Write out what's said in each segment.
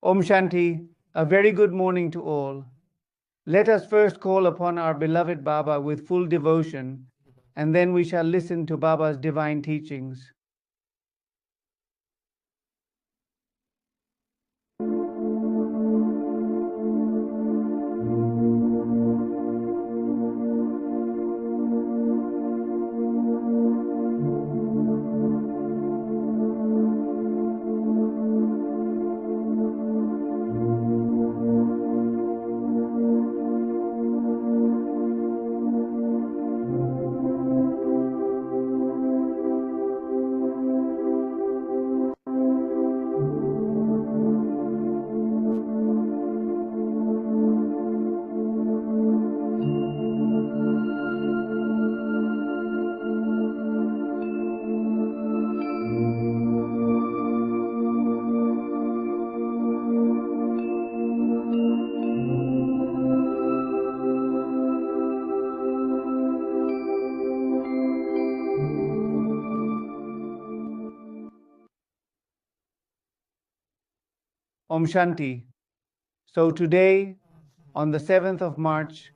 Om Shanti, a very good morning to all. Let us first call upon our beloved Baba with full devotion, and then we shall listen to Baba's divine teachings. Om Shanti. So today, on the 7th of March,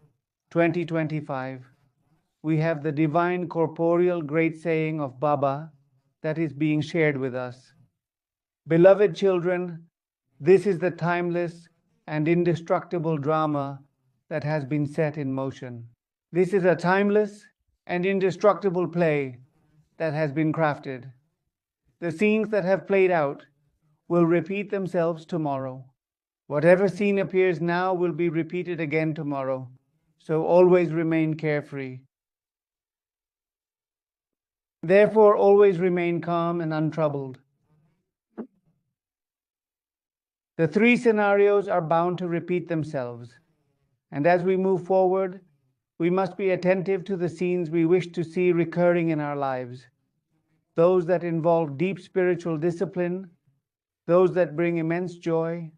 2025, we have the divine corporeal great saying of Baba that is being shared with us. Beloved children, this is the timeless and indestructible drama that has been set in motion. This is a timeless and indestructible play that has been crafted. The scenes that have played out will repeat themselves tomorrow. Whatever scene appears now will be repeated again tomorrow, so always remain carefree. Therefore, always remain calm and untroubled. The three scenarios are bound to repeat themselves, and as we move forward, we must be attentive to the scenes we wish to see recurring in our lives, those that involve deep spiritual discipline, those that bring immense joy,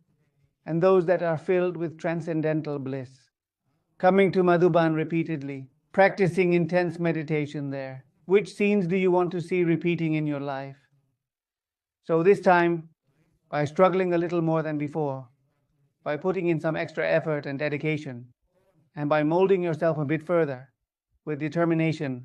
and those that are filled with transcendental bliss. Coming to Madhuban repeatedly, practicing intense meditation there. Which scenes do you want to see repeating in your life? So this time, by struggling a little more than before, by putting in some extra effort and dedication, and by molding yourself a bit further with determination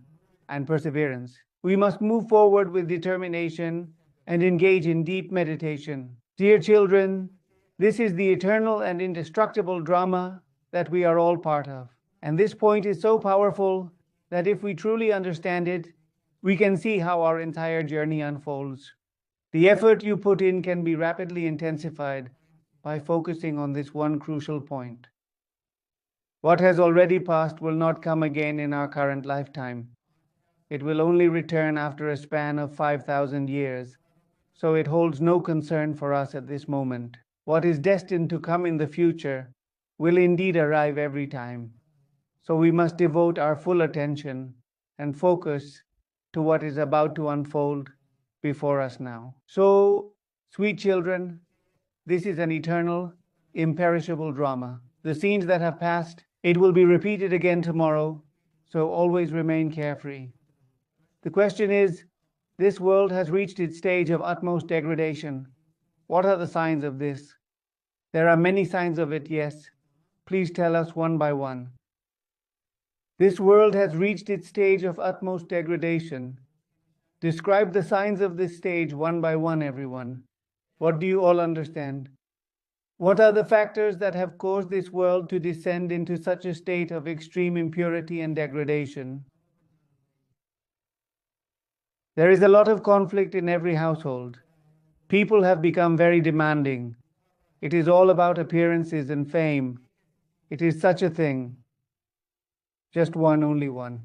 and perseverance, we must move forward with determination and engage in deep meditation. Dear children, this is the eternal and indestructible drama that we are all part of. And this point is so powerful that if we truly understand it, we can see how our entire journey unfolds. The effort you put in can be rapidly intensified by focusing on this one crucial point. What has already passed will not come again in our current lifetime. It will only return after a span of 5,000 years, so it holds no concern for us at this moment. What is destined to come in the future will indeed arrive every time. So we must devote our full attention and focus to what is about to unfold before us now. So, sweet children, this is an eternal, imperishable drama. The scenes that have passed, it will be repeated again tomorrow, so always remain carefree. The question is, this world has reached its stage of utmost degradation. What are the signs of this? There are many signs of it, yes. Please tell us one by one. This world has reached its stage of utmost degradation. Describe the signs of this stage one by one, everyone. What do you all understand? What are the factors that have caused this world to descend into such a state of extreme impurity and degradation? There is a lot of conflict in every household. People have become very demanding. It is all about appearances and fame. It is such a thing. Just one, only one.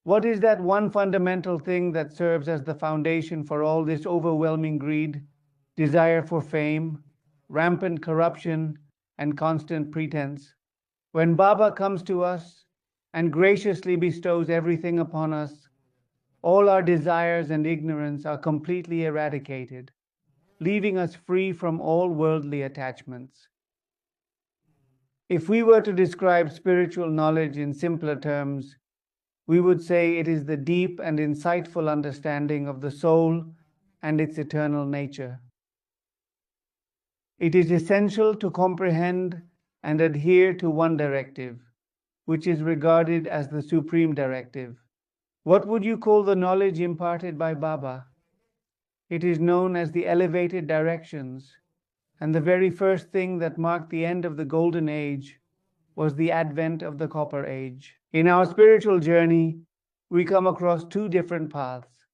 What is that one fundamental thing that serves as the foundation for all this overwhelming greed, desire for fame, rampant corruption, and constant pretense? When Baba comes to us and graciously bestows everything upon us, all our desires and ignorance are completely eradicated, leaving us free from all worldly attachments. If we were to describe spiritual knowledge in simpler terms, we would say it is the deep and insightful understanding of the soul and its eternal nature. It is essential to comprehend and adhere to one directive, which is regarded as the supreme directive. What would you call the knowledge imparted by Baba? It is known as the elevated directions, and the very first thing that marked the end of the golden age was the advent of the copper age. In our spiritual journey, we come across two different paths,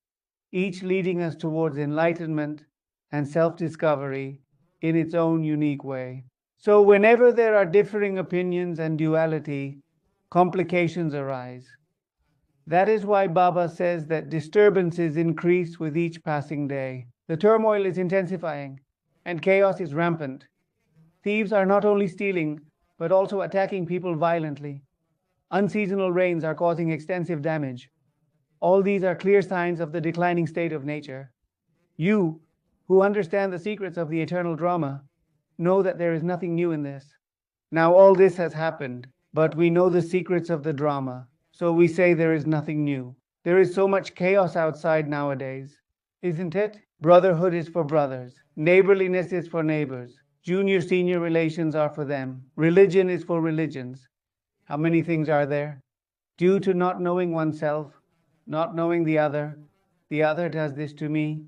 each leading us towards enlightenment and self-discovery in its own unique way. So whenever there are differing opinions and duality, complications arise. That is why Baba says that disturbances increase with each passing day. The turmoil is intensifying, and chaos is rampant. Thieves are not only stealing, but also attacking people violently. Unseasonal rains are causing extensive damage. All these are clear signs of the declining state of nature. You, who understand the secrets of the eternal drama, know that there is nothing new in this. Now all this has happened, but we know the secrets of the drama, so we say there is nothing new. There is so much chaos outside nowadays, isn't it? Brotherhood is for brothers. Neighborliness is for neighbors. Junior-senior relations are for them. Religion is for religions. How many things are there? Due to not knowing oneself, not knowing the other does this to me,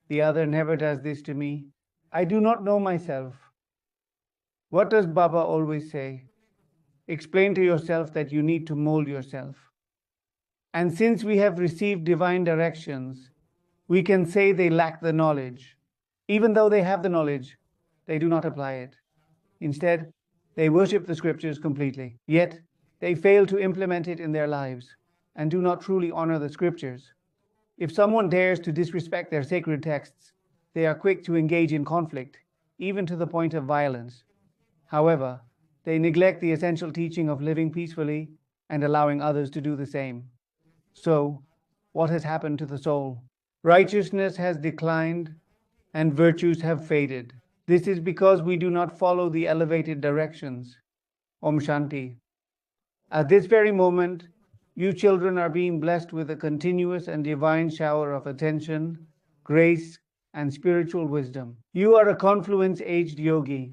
the other never does this to me. I do not know myself. What does Baba always say? Explain to yourself that you need to mold yourself. And since we have received divine directions, we can say they lack the knowledge. Even though they have the knowledge, they do not apply it. Instead, they worship the scriptures completely. Yet, they fail to implement it in their lives and do not truly honor the scriptures. If someone dares to disrespect their sacred texts, they are quick to engage in conflict, even to the point of violence. However, they neglect the essential teaching of living peacefully and allowing others to do the same. So, what has happened to the soul? Righteousness has declined and virtues have faded. This is because we do not follow the elevated directions. Om Shanti. At this very moment, you children are being blessed with a continuous and divine shower of attention, grace, and spiritual wisdom. You are a confluence-aged yogi,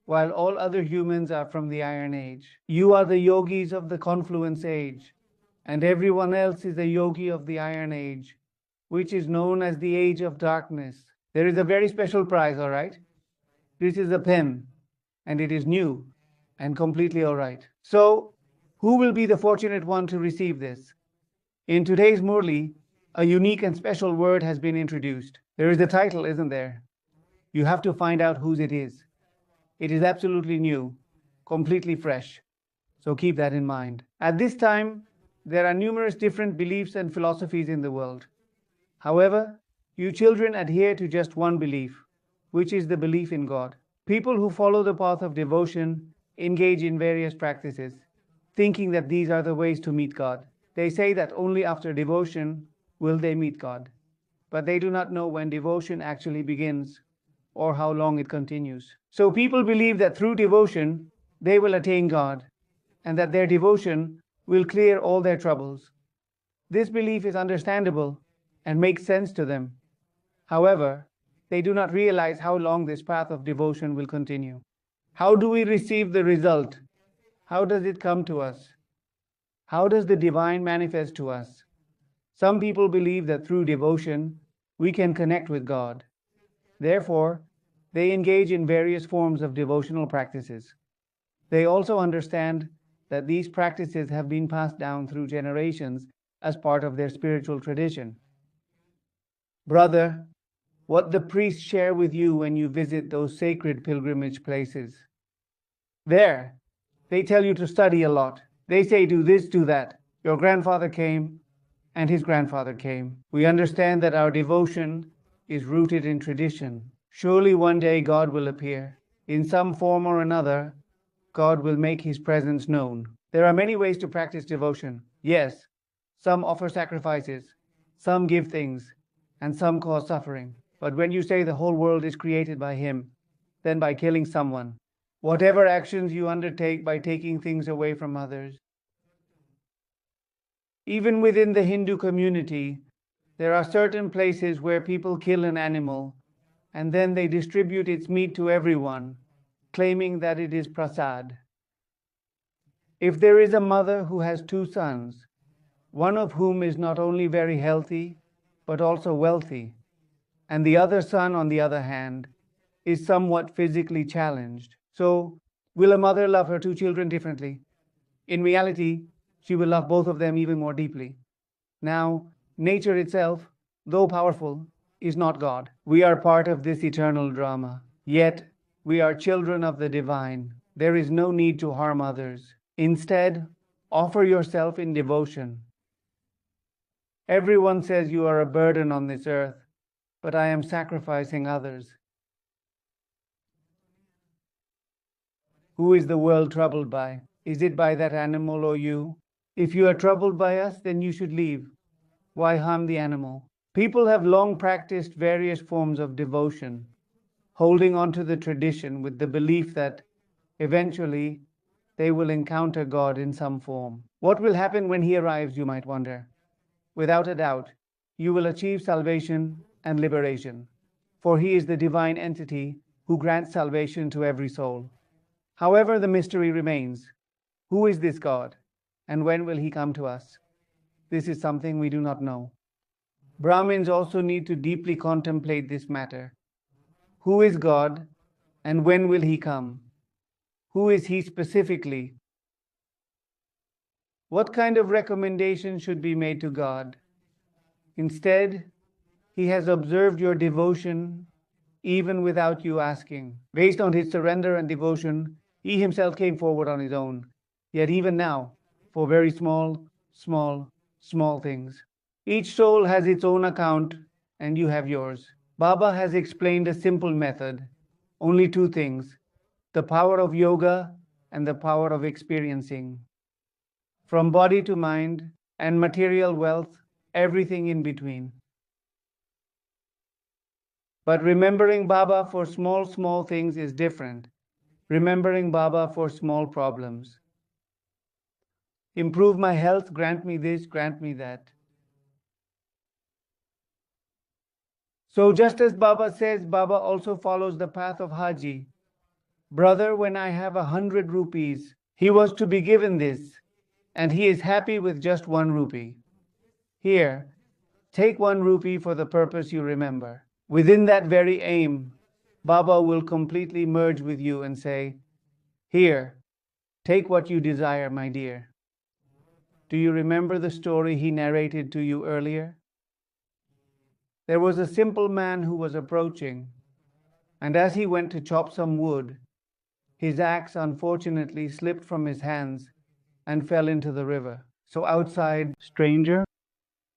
while all other humans are from the Iron Age. You are the yogis of the confluence age, and everyone else is a yogi of the Iron Age, which is known as the Age of Darkness. There is a very special prize, all right? This is a pen, and it is new and completely all right. So, who will be the fortunate one to receive this? In today's Murli, a unique and special word has been introduced. There is a title, isn't there? You have to find out whose it is. It is absolutely new, completely fresh. So keep that in mind. At this time, there are numerous different beliefs and philosophies in the world. However, you children adhere to just one belief, which is the belief in God. People who follow the path of devotion engage in various practices, thinking that these are the ways to meet God. They say that only after devotion will they meet God, but they do not know when devotion actually begins or how long it continues. So people believe that through devotion they will attain God and that their devotion will clear all their troubles. This belief is understandable and makes sense to them. However, they do not realize how long this path of devotion will continue. How do we receive the result? How does it come to us? How does the divine manifest to us? Some people believe that through devotion we can connect with God. Therefore, they engage in various forms of devotional practices. They also understand that these practices have been passed down through generations as part of their spiritual tradition. Brother, what the priests share with you when you visit those sacred pilgrimage places. There, they tell you to study a lot. They say do this, do that. Your grandfather came, and his grandfather came. We understand that our devotion is rooted in tradition. Surely one day God will appear. In some form or another, God will make his presence known. There are many ways to practice devotion. Yes, some offer sacrifices, some give things, and some cause suffering. But when you say the whole world is created by him, then by killing someone, whatever actions you undertake by taking things away from others, even within the Hindu community, There are certain places where people kill an animal and then they distribute its meat to everyone, claiming that it is prasad. If there is a mother who has two sons, one of whom is not only very healthy, but also wealthy, and the other son, on the other hand, is somewhat physically challenged. So, will a mother love her two children differently? In reality, she will love both of them even more deeply. Now, nature itself, though powerful, is not God. We are part of this eternal drama. Yet, we are children of the divine. There is no need to harm others. Instead, offer yourself in devotion. Everyone says you are a burden on this earth, but I am sacrificing others. Who is the world troubled by? Is it by that animal or you? If you are troubled by us, then you should leave. Why harm the animal? People have long practiced various forms of devotion, holding on to the tradition with the belief that eventually they will encounter God in some form. What will happen when He arrives, you might wonder? Without a doubt, you will achieve salvation and liberation, for He is the divine entity who grants salvation to every soul. However, the mystery remains. Who is this God, and when will He come to us? This is something we do not know. Brahmins also need to deeply contemplate this matter. Who is God, and when will He come? Who is He specifically? What kind of recommendation should be made to God? Instead, He has observed your devotion even without you asking. Based on His surrender and devotion, He Himself came forward on His own. Yet even now, for very small, small things. Each soul has its own account, and you have yours. Baba has explained a simple method, only two things: the power of yoga and the power of experiencing. From body to mind and material wealth, everything in between. But remembering Baba for small things is different. Remembering Baba for small problems. Improve my health, grant me this, grant me that. So just as Baba says, Baba also follows the path of Haji. Brother, when I have 100 rupees, he was to be given this, and he is happy with just 1 rupee. Here, take 1 rupee for the purpose you remember. Within that very aim, Baba will completely merge with you and say, here, take what you desire, my dear. Do you remember the story he narrated to you earlier? There was a simple man who was approaching, and as he went to chop some wood, his axe unfortunately slipped from his hands and fell into the river. So outside, stranger,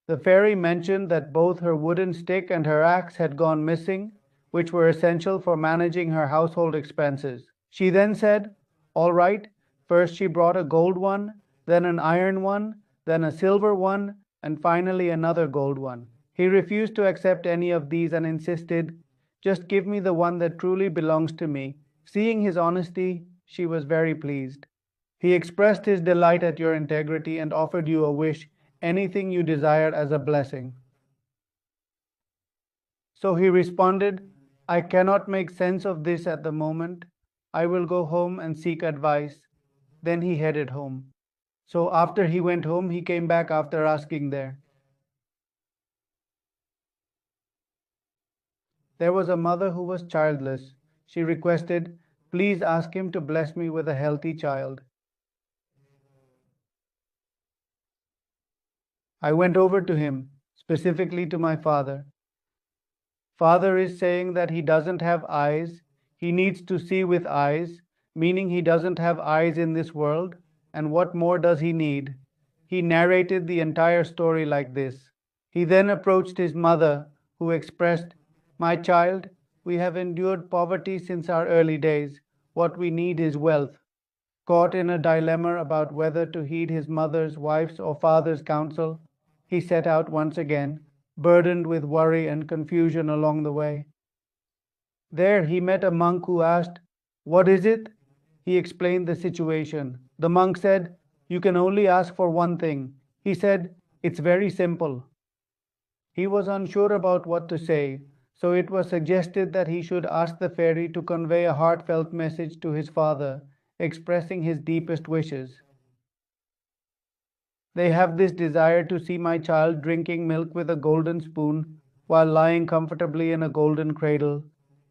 the fairy mentioned that both her wooden stick and her axe had gone missing, which were essential for managing her household expenses. She then said, all right, first she brought a gold one, then an iron one, then a silver one, and finally another gold one. He refused to accept any of these and insisted, just give me the one that truly belongs to me. Seeing his honesty, she was very pleased. He expressed his delight at your integrity and offered you a wish, anything you desired as a blessing. So he responded, I cannot make sense of this at the moment. I will go home and seek advice. Then he headed home. So after he went home, he came back after asking there. There was a mother who was childless. She requested, please ask him to bless me with a healthy child. I went over to him, specifically to my father. Father is saying that he doesn't have eyes. He needs to see with eyes, meaning he doesn't have eyes in this world. And what more does he need? He narrated the entire story like this. He then approached his mother, who expressed, my child, we have endured poverty since our early days. What we need is wealth. Caught in a dilemma about whether to heed his mother's, wife's, or father's counsel, he set out once again, burdened with worry and confusion along the way. There he met a monk who asked, what is it? He explained the situation. The monk said, you can only ask for one thing. He said, it's very simple. He was unsure about what to say, so it was suggested that he should ask the fairy to convey a heartfelt message to his father, expressing his deepest wishes. They have this desire to see my child drinking milk with a golden spoon while lying comfortably in a golden cradle.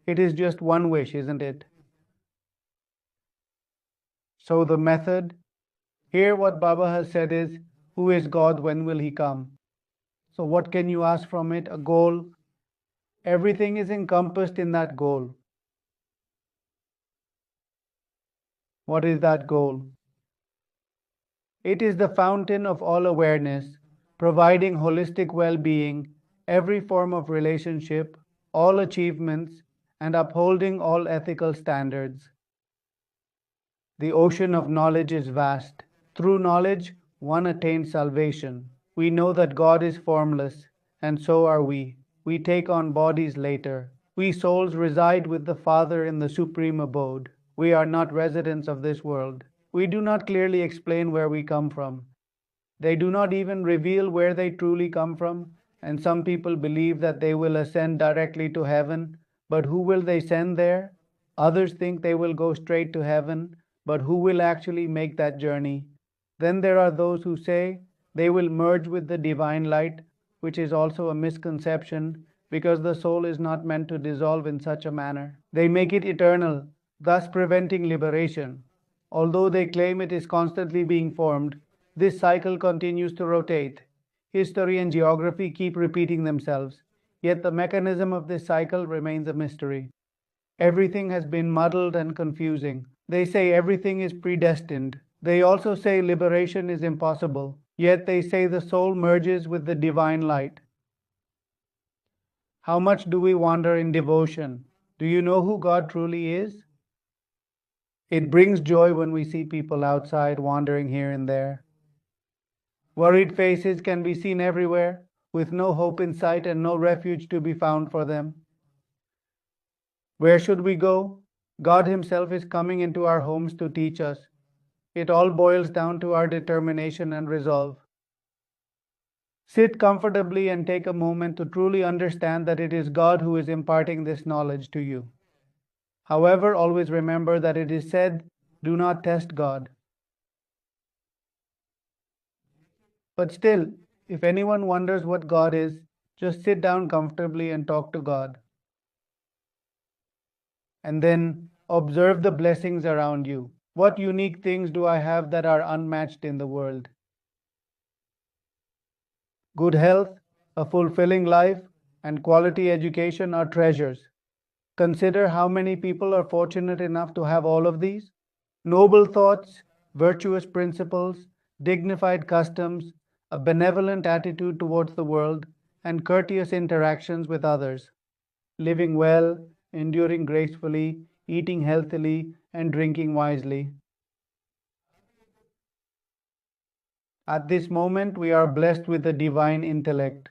It is just one wish, isn't it? So the method? Here what Baba has said is, who is God, when will he come? So what can you ask from it? A goal. Everything is encompassed in that goal. What is that goal? It is the fountain of all awareness, providing holistic well-being, every form of relationship, all achievements, and upholding all ethical standards. The ocean of knowledge is vast. Through knowledge, one attains salvation. We know that God is formless, and so are we. We take on bodies later. We souls reside with the Father in the supreme abode. We are not residents of this world. We do not clearly explain where we come from. They do not even reveal where they truly come from, and some people believe that they will ascend directly to heaven, but who will they send there? Others think they will go straight to heaven, but who will actually make that journey? Then there are those who say they will merge with the divine light, which is also a misconception because the soul is not meant to dissolve in such a manner. They make it eternal, thus preventing liberation. Although they claim it is constantly being formed, this cycle continues to rotate. History and geography keep repeating themselves, yet the mechanism of this cycle remains a mystery. Everything has been muddled and confusing. They say everything is predestined. They also say liberation is impossible, yet they say the soul merges with the divine light. How much do we wander in devotion? Do you know who God truly is? It brings joy when we see people outside wandering here and there. Worried faces can be seen everywhere, with no hope in sight and no refuge to be found for them. Where should we go? God Himself is coming into our homes to teach us. It all boils down to our determination and resolve. Sit comfortably and take a moment to truly understand that it is God who is imparting this knowledge to you. However, always remember that it is said, do not test God. But still, if anyone wonders what God is, just sit down comfortably and talk to God. And then observe the blessings around you. What unique things do I have that are unmatched in the world? Good health, a fulfilling life, and quality education are treasures. Consider how many people are fortunate enough to have all of these. Noble thoughts, virtuous principles, dignified customs, a benevolent attitude towards the world, and courteous interactions with others. Living well, enduring gracefully, eating healthily, and drinking wisely. At this moment, we are blessed with the divine intellect.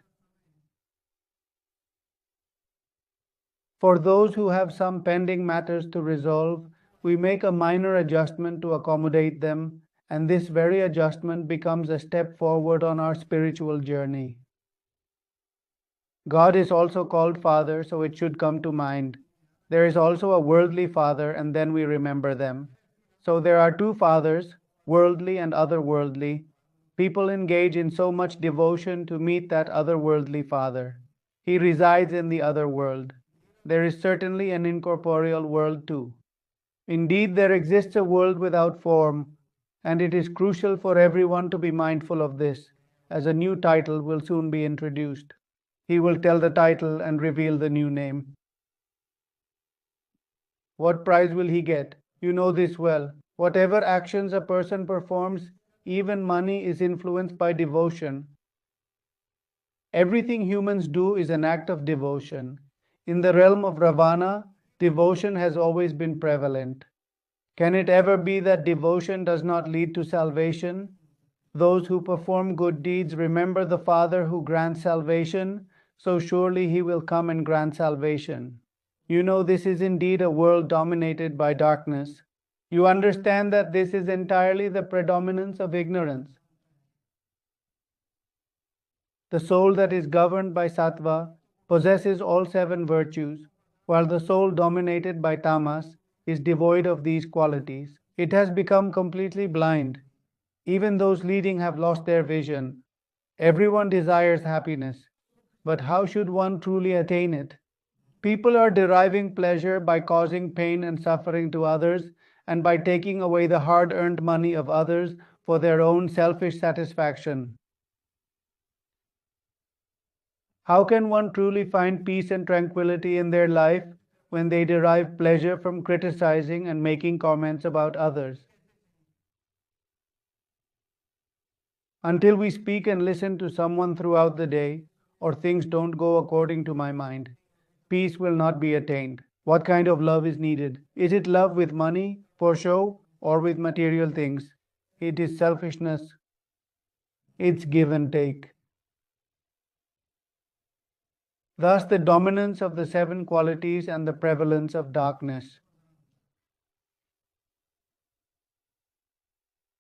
For those who have some pending matters to resolve, we make a minor adjustment to accommodate them, and this very adjustment becomes a step forward on our spiritual journey. God is also called Father, so it should come to mind. There is also a worldly father, and then we remember them. So there are two fathers, worldly and otherworldly. People engage in so much devotion to meet that otherworldly father. He resides in the other world. There is certainly an incorporeal world too. Indeed, there exists a world without form, and it is crucial for everyone to be mindful of this, as a new title will soon be introduced. He will tell the title and reveal the new name. What prize will he get? You know this well. Whatever actions a person performs, even money, is influenced by devotion. Everything humans do is an act of devotion. In the realm of Ravana, devotion has always been prevalent. Can it ever be that devotion does not lead to salvation? Those who perform good deeds remember the Father who grants salvation, so surely He will come and grant salvation. You know this is indeed a world dominated by darkness. You understand that this is entirely the predominance of ignorance. The soul that is governed by sattva possesses all seven virtues, while the soul dominated by tamas is devoid of these qualities. It has become completely blind. Even those leading have lost their vision. Everyone desires happiness, but how should one truly attain it? People are deriving pleasure by causing pain and suffering to others and by taking away the hard earned money of others for their own selfish satisfaction. How can one truly find peace and tranquility in their life when they derive pleasure from criticizing and making comments about others? Until we speak and listen to someone throughout the day, or things don't go according to my mind, peace will not be attained. What kind of love is needed? Is it love with money, for show, or with material things? It is selfishness. It's give and take. Thus, the dominance of the seven qualities and the prevalence of darkness.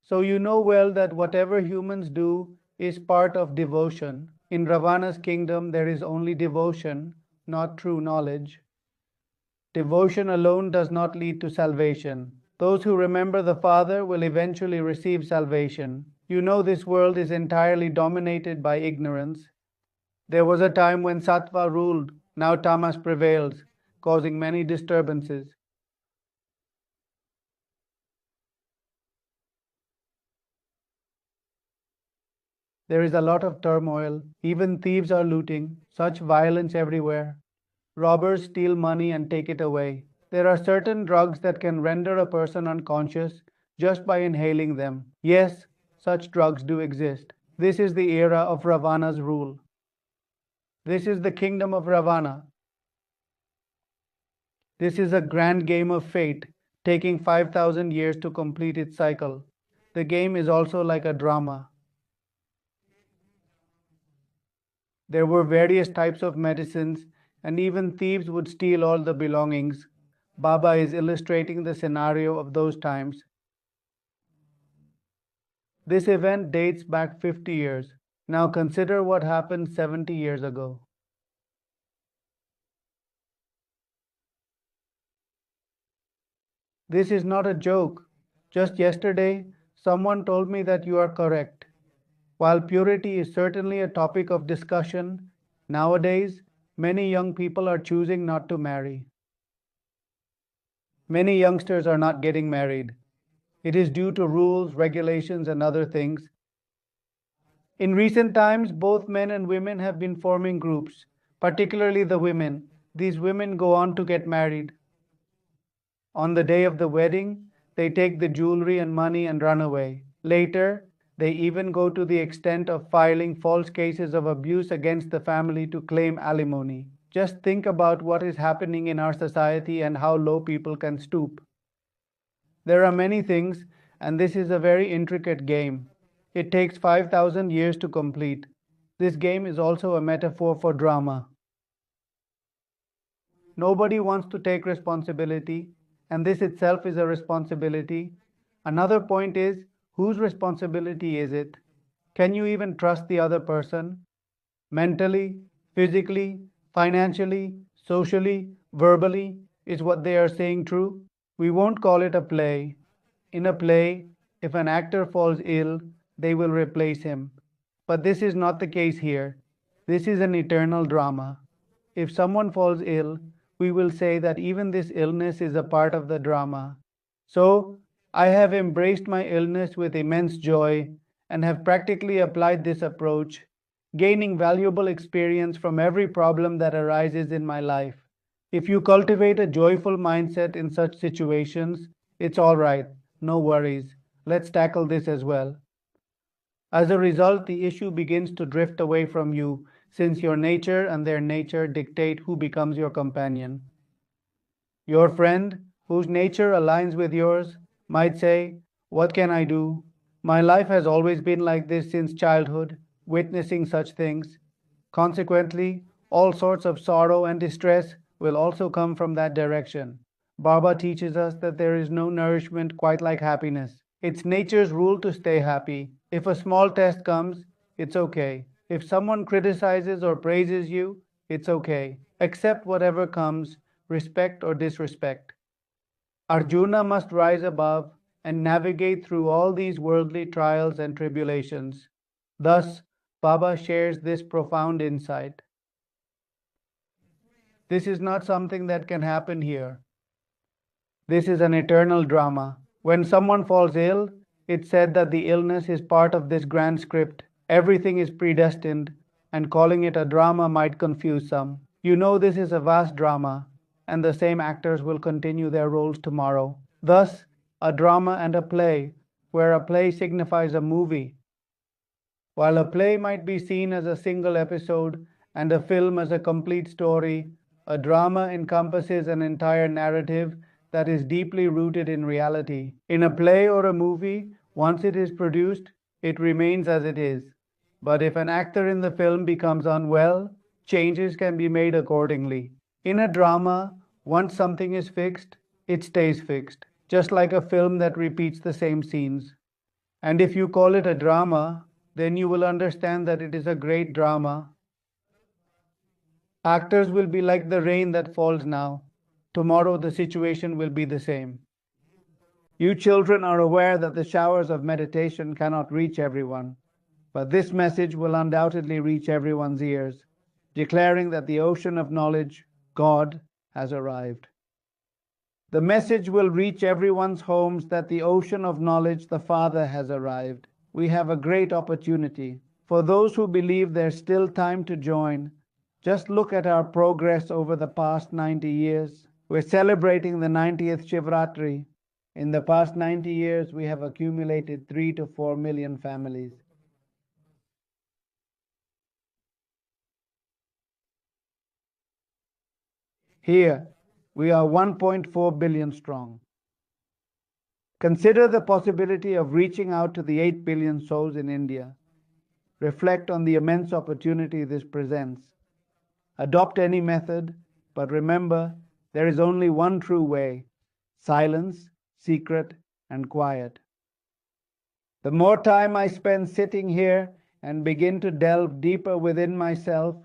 So, you know well that whatever humans do is part of devotion. In Ravana's kingdom, there is only devotion, not true knowledge. Devotion alone does not lead to salvation. Those who remember the Father will eventually receive salvation. You know this world is entirely dominated by ignorance. There was a time when Sattva ruled, now Tamas prevails, causing many disturbances. There is a lot of turmoil. Even thieves are looting. Such violence everywhere. Robbers steal money and take it away. There are certain drugs that can render a person unconscious just by inhaling them. Yes, such drugs do exist. This is the era of Ravana's rule. This is the kingdom of Ravana. This is a grand game of fate, taking 5,000 years to complete its cycle. The game is also like a drama. There were various types of medicines, and even thieves would steal all the belongings. Baba is illustrating the scenario of those times. This event dates back 50 years. Now consider what happened 70 years ago. This is not a joke. Just yesterday, someone told me that you are correct. While purity is certainly a topic of discussion, nowadays many young people are choosing not to marry. Many youngsters are not getting married. It is due to rules, regulations, and other things. In recent times, both men and women have been forming groups, particularly the women. These women go on to get married. On the day of the wedding, they take the jewelry and money and run away. Later, they even go to the extent of filing false cases of abuse against the family to claim alimony. Just think about what is happening in our society and how low people can stoop. There are many things, and this is a very intricate game. It takes 5,000 years to complete. This game is also a metaphor for drama. Nobody wants to take responsibility, and this itself is a responsibility. Another point is, whose responsibility is it? Can you even trust the other person? Mentally, physically, financially, socially, verbally, is what they are saying true? We won't call it a play. In a play, if an actor falls ill, they will replace him. But this is not the case here. This is an eternal drama. If someone falls ill, we will say that even this illness is a part of the drama. So, I have embraced my illness with immense joy and have practically applied this approach, gaining valuable experience from every problem that arises in my life. If you cultivate a joyful mindset in such situations, it's all right, no worries. Let's tackle this as well. As a result, the issue begins to drift away from you, since your nature and their nature dictate who becomes your companion. Your friend, whose nature aligns with yours, might say, "What can I do? My life has always been like this since childhood, witnessing such things. Consequently, all sorts of sorrow and distress will also come from that direction." Baba teaches us that there is no nourishment quite like happiness. It's nature's rule to stay happy. If a small test comes, it's okay. If someone criticizes or praises you, it's okay. Accept whatever comes, respect or disrespect. Arjuna must rise above and navigate through all these worldly trials and tribulations. Thus, Baba shares this profound insight. This is not something that can happen here. This is an eternal drama. When someone falls ill, it's said that the illness is part of this grand script. Everything is predestined, and calling it a drama might confuse some. You know this is a vast drama, and the same actors will continue their roles tomorrow. Thus, a drama and a play, where a play signifies a movie, while a play might be seen as a single episode and a film as a complete story, a drama encompasses an entire narrative that is deeply rooted in reality. In a play or a movie, once it is produced, it remains as it is. But if an actor in the film becomes unwell, changes can be made accordingly. In a drama, once something is fixed, it stays fixed, just like a film that repeats the same scenes. And if you call it a drama, then you will understand that it is a great drama. Actors will be like the rain that falls now. Tomorrow the situation will be the same. You children are aware that the showers of meditation cannot reach everyone, but this message will undoubtedly reach everyone's ears, declaring that the ocean of knowledge, God, has arrived. The message will reach everyone's homes that the ocean of knowledge, the Father, has arrived. We have a great opportunity. For those who believe there's still time to join, just look at our progress over the past 90 years. We're celebrating the 90th Shivratri. In the past 90 years, we have accumulated 3 to 4 million families. Here, we are 1.4 billion strong. Consider the possibility of reaching out to the 8 billion souls in India. Reflect on the immense opportunity this presents. Adopt any method, but remember, there is only one true way: silence, secret, and quiet. The more time I spend sitting here and begin to delve deeper within myself,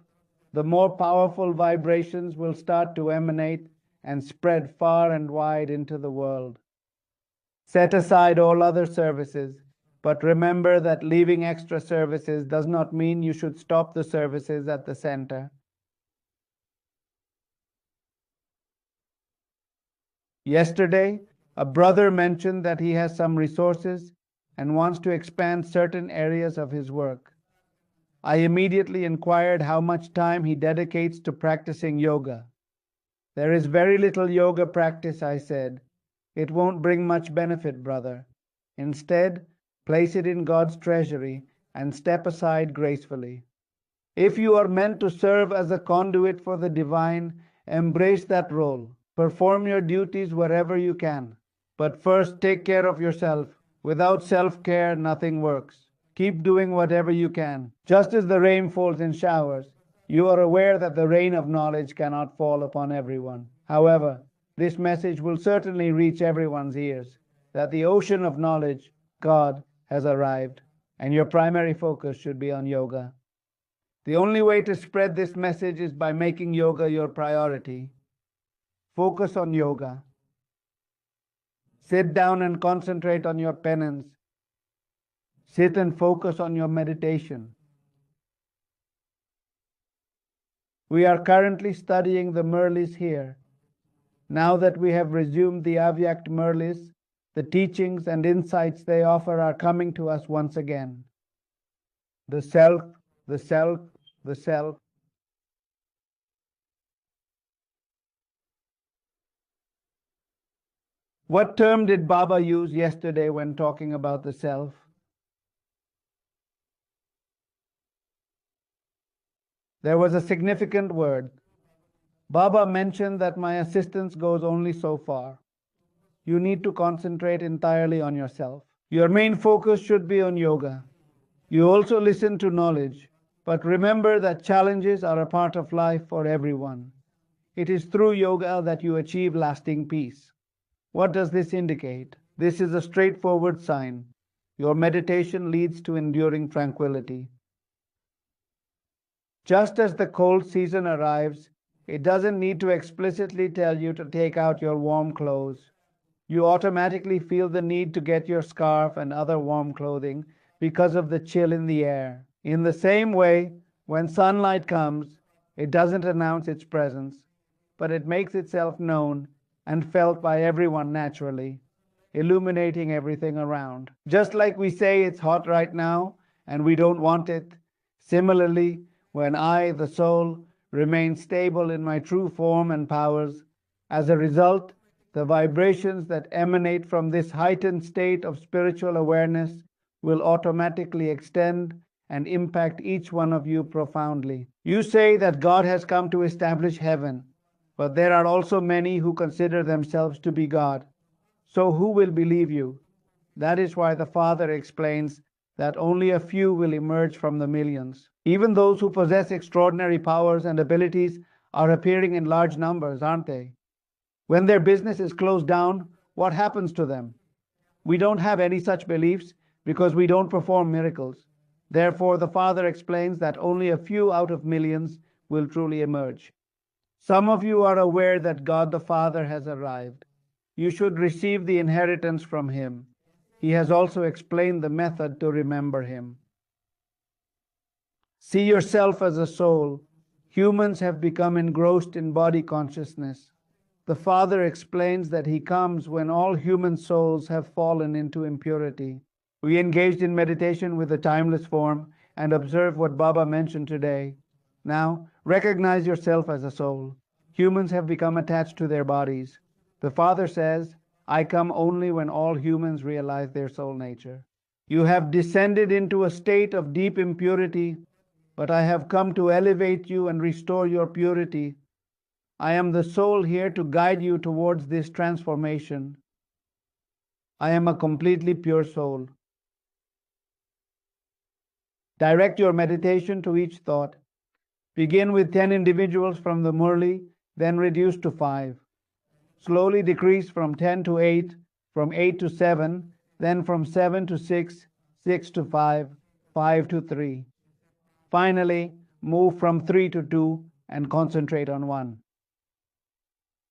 the more powerful vibrations will start to emanate and spread far and wide into the world. Set aside all other services, but remember that leaving extra services does not mean you should stop the services at the center. Yesterday, a brother mentioned that he has some resources and wants to expand certain areas of his work. I immediately inquired how much time he dedicates to practicing yoga. There is very little yoga practice, I said. It won't bring much benefit, brother. Instead, place it in God's treasury and step aside gracefully. If you are meant to serve as a conduit for the divine, embrace that role. Perform your duties wherever you can. But first, take care of yourself. Without self-care, nothing works. Keep doing whatever you can. Just as the rain falls in showers, you are aware that the rain of knowledge cannot fall upon everyone. However, this message will certainly reach everyone's ears, that the ocean of knowledge, God, has arrived, and your primary focus should be on yoga. The only way to spread this message is by making yoga your priority. Focus on yoga. Sit down and concentrate on your penance. Sit and focus on your meditation. We are currently studying the Murlis here. Now that we have resumed the Avyakt Murlis, the teachings and insights they offer are coming to us once again. The self, the self, the self. What term did Baba use yesterday when talking about the self? There was a significant word. Baba mentioned that my assistance goes only so far. You need to concentrate entirely on yourself. Your main focus should be on yoga. You also listen to knowledge, but remember that challenges are a part of life for everyone. It is through yoga that you achieve lasting peace. What does this indicate? This is a straightforward sign. Your meditation leads to enduring tranquility. Just as the cold season arrives, it doesn't need to explicitly tell you to take out your warm clothes. You automatically feel the need to get your scarf and other warm clothing because of the chill in the air. In the same way, when sunlight comes, it doesn't announce its presence, but it makes itself known and felt by everyone naturally, illuminating everything around. Just like we say it's hot right now and we don't want it, similarly, when I, the soul, remain stable in my true form and powers, as a result, the vibrations that emanate from this heightened state of spiritual awareness will automatically extend and impact each one of you profoundly. You say that God has come to establish heaven, but there are also many who consider themselves to be God. So who will believe you? That is why the Father explains that only a few will emerge from the millions. Even those who possess extraordinary powers and abilities are appearing in large numbers, aren't they? When their business is closed down, what happens to them? We don't have any such beliefs because we don't perform miracles. Therefore, the Father explains that only a few out of millions will truly emerge. Some of you are aware that God the Father has arrived. You should receive the inheritance from Him. He has also explained the method to remember Him. See yourself as a soul. Humans have become engrossed in body consciousness. The Father explains that He comes when all human souls have fallen into impurity. We engaged in meditation with the timeless form and observe what Baba mentioned today. Now, recognize yourself as a soul. Humans have become attached to their bodies. The Father says, I come only when all humans realize their soul nature. You have descended into a state of deep impurity, but I have come to elevate you and restore your purity. I am the soul here to guide you towards this transformation. I am a completely pure soul. Direct your meditation to each thought. Begin with 10 individuals from the Murli, then reduce to 5. Slowly decrease from 10 to 8, from 8 to 7, then from 7 to 6, 6 to 5, 5 to 3. Finally, move from 3 to 2 and concentrate on 1.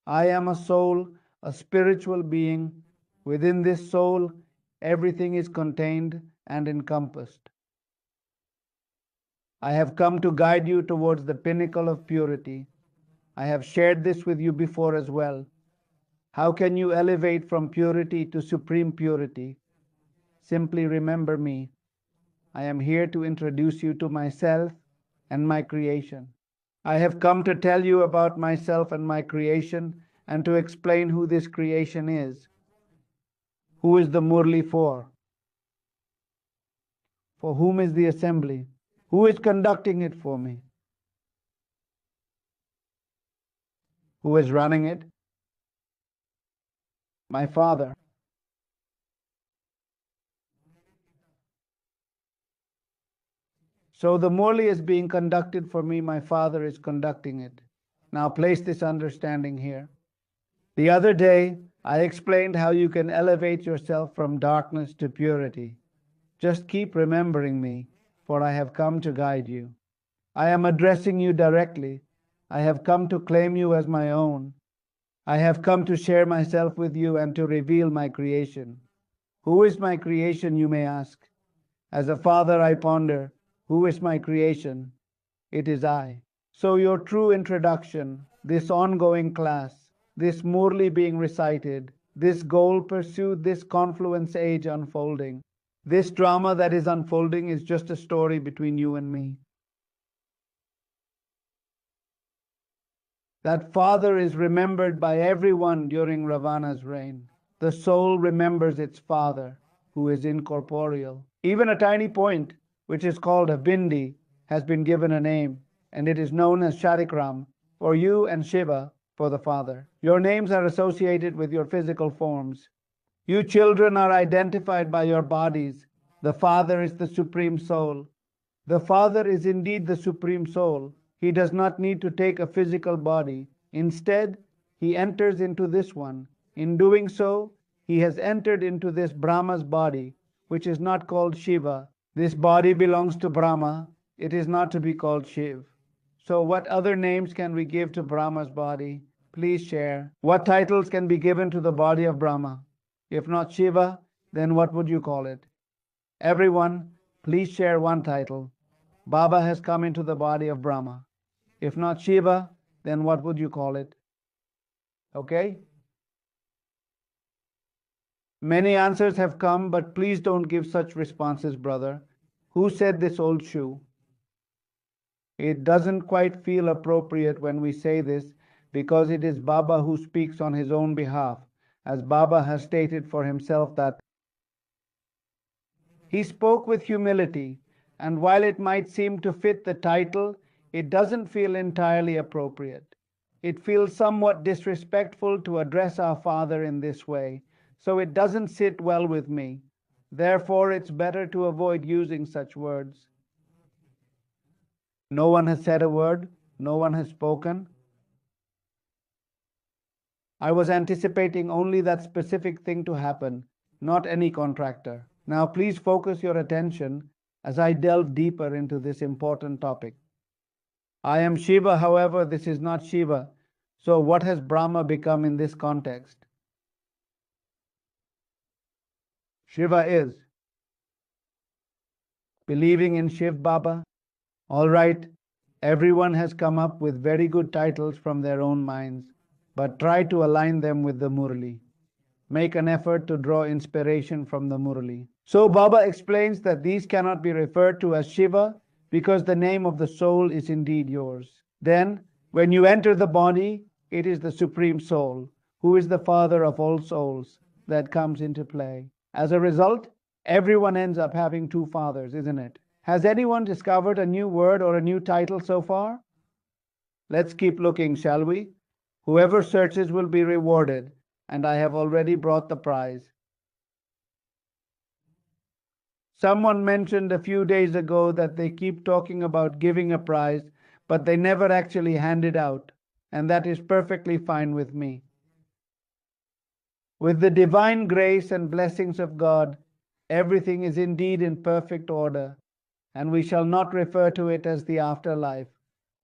I am a soul, a spiritual being. Within this soul, everything is contained and encompassed. I have come to guide you towards the pinnacle of purity. I have shared this with you before as well. How can you elevate from purity to supreme purity? Simply remember me. I am here to introduce you to myself and my creation. I have come to tell you about myself and my creation and to explain who this creation is. Who is the Murli for? For whom is the assembly? Who is conducting it for me? Who is running it? My Father. So the Murli is being conducted for me, my Father is conducting it. Now place this understanding here. The other day, I explained how you can elevate yourself from darkness to purity. Just keep remembering me, for I have come to guide you. I am addressing you directly. I have come to claim you as my own. I have come to share myself with you and to reveal my creation. Who is my creation, you may ask? As a father, I ponder, who is my creation? It is I. So your true introduction, this ongoing class, this Murli being recited, this goal pursued, this confluence age unfolding, this drama that is unfolding is just a story between you and me. That father is remembered by everyone during Ravana's reign. The soul remembers its father, who is incorporeal. Even a tiny point, which is called a bindi, has been given a name, and it is known as Sharikram for you and Shiva for the father. Your names are associated with your physical forms. You children are identified by your bodies. The Father is the Supreme Soul. The Father is indeed the Supreme Soul. He does not need to take a physical body. Instead, He enters into this one. In doing so, He has entered into this Brahma's body, which is not called Shiva. This body belongs to Brahma. It is not to be called Shiv. So what other names can we give to Brahma's body? Please share. What titles can be given to the body of Brahma? If not Shiva, then what would you call it? Everyone, please share one title. Baba has come into the body of Brahma. If not Shiva, then what would you call it? Okay? Many answers have come, but please don't give such responses, brother. Who said this old shoe? It doesn't quite feel appropriate when we say this because it is Baba who speaks on his own behalf, as Baba has stated for himself that he spoke with humility, and while it might seem to fit the title, it doesn't feel entirely appropriate. It feels somewhat disrespectful to address our Father in this way, so it doesn't sit well with me. Therefore, it's better to avoid using such words. No one has said a word, no one has spoken. I was anticipating only that specific thing to happen, not any contractor. Now please focus your attention as I delve deeper into this important topic. I am Shiva, however, this is not Shiva. So what has Brahma become in this context? Shiva is believing in Shiv Baba. All right, everyone has come up with very good titles from their own minds, but try to align them with the Murli. Make an effort to draw inspiration from the Murli. So Baba explains that these cannot be referred to as Shiva because the name of the soul is indeed yours. Then, when you enter the body, it is the Supreme Soul, who is the Father of all souls, that comes into play. As a result, everyone ends up having two fathers, isn't it? Has anyone discovered a new word or a new title so far? Let's keep looking, shall we? Whoever searches will be rewarded, and I have already brought the prize. Someone mentioned a few days ago that they keep talking about giving a prize, but they never actually hand it out, and that is perfectly fine with me. With the divine grace and blessings of God, everything is indeed in perfect order, and we shall not refer to it as the afterlife,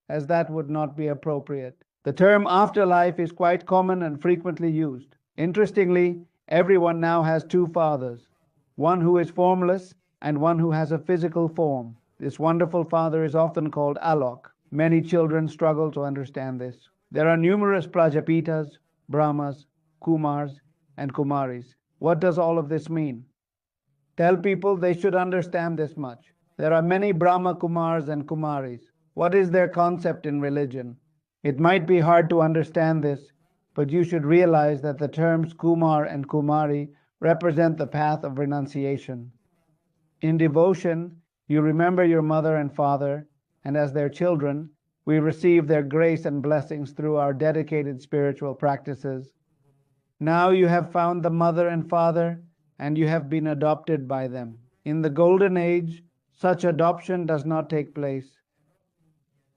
as that would not be appropriate. The term afterlife is quite common and frequently used. Interestingly, everyone now has two fathers, one who is formless and one who has a physical form. This wonderful father is often called Alok. Many children struggle to understand this. There are numerous Prajapitas, Brahmas, Kumars, and Kumaris. What does all of this mean? Tell people they should understand this much. There are many Brahmakumaris and Kumaris. What is their concept in religion? It might be hard to understand this, but you should realize that the terms Kumar and Kumari represent the path of renunciation. In devotion, you remember your mother and father, and as their children, we receive their grace and blessings through our dedicated spiritual practices. Now you have found the mother and father, and you have been adopted by them. In the golden age, such adoption does not take place.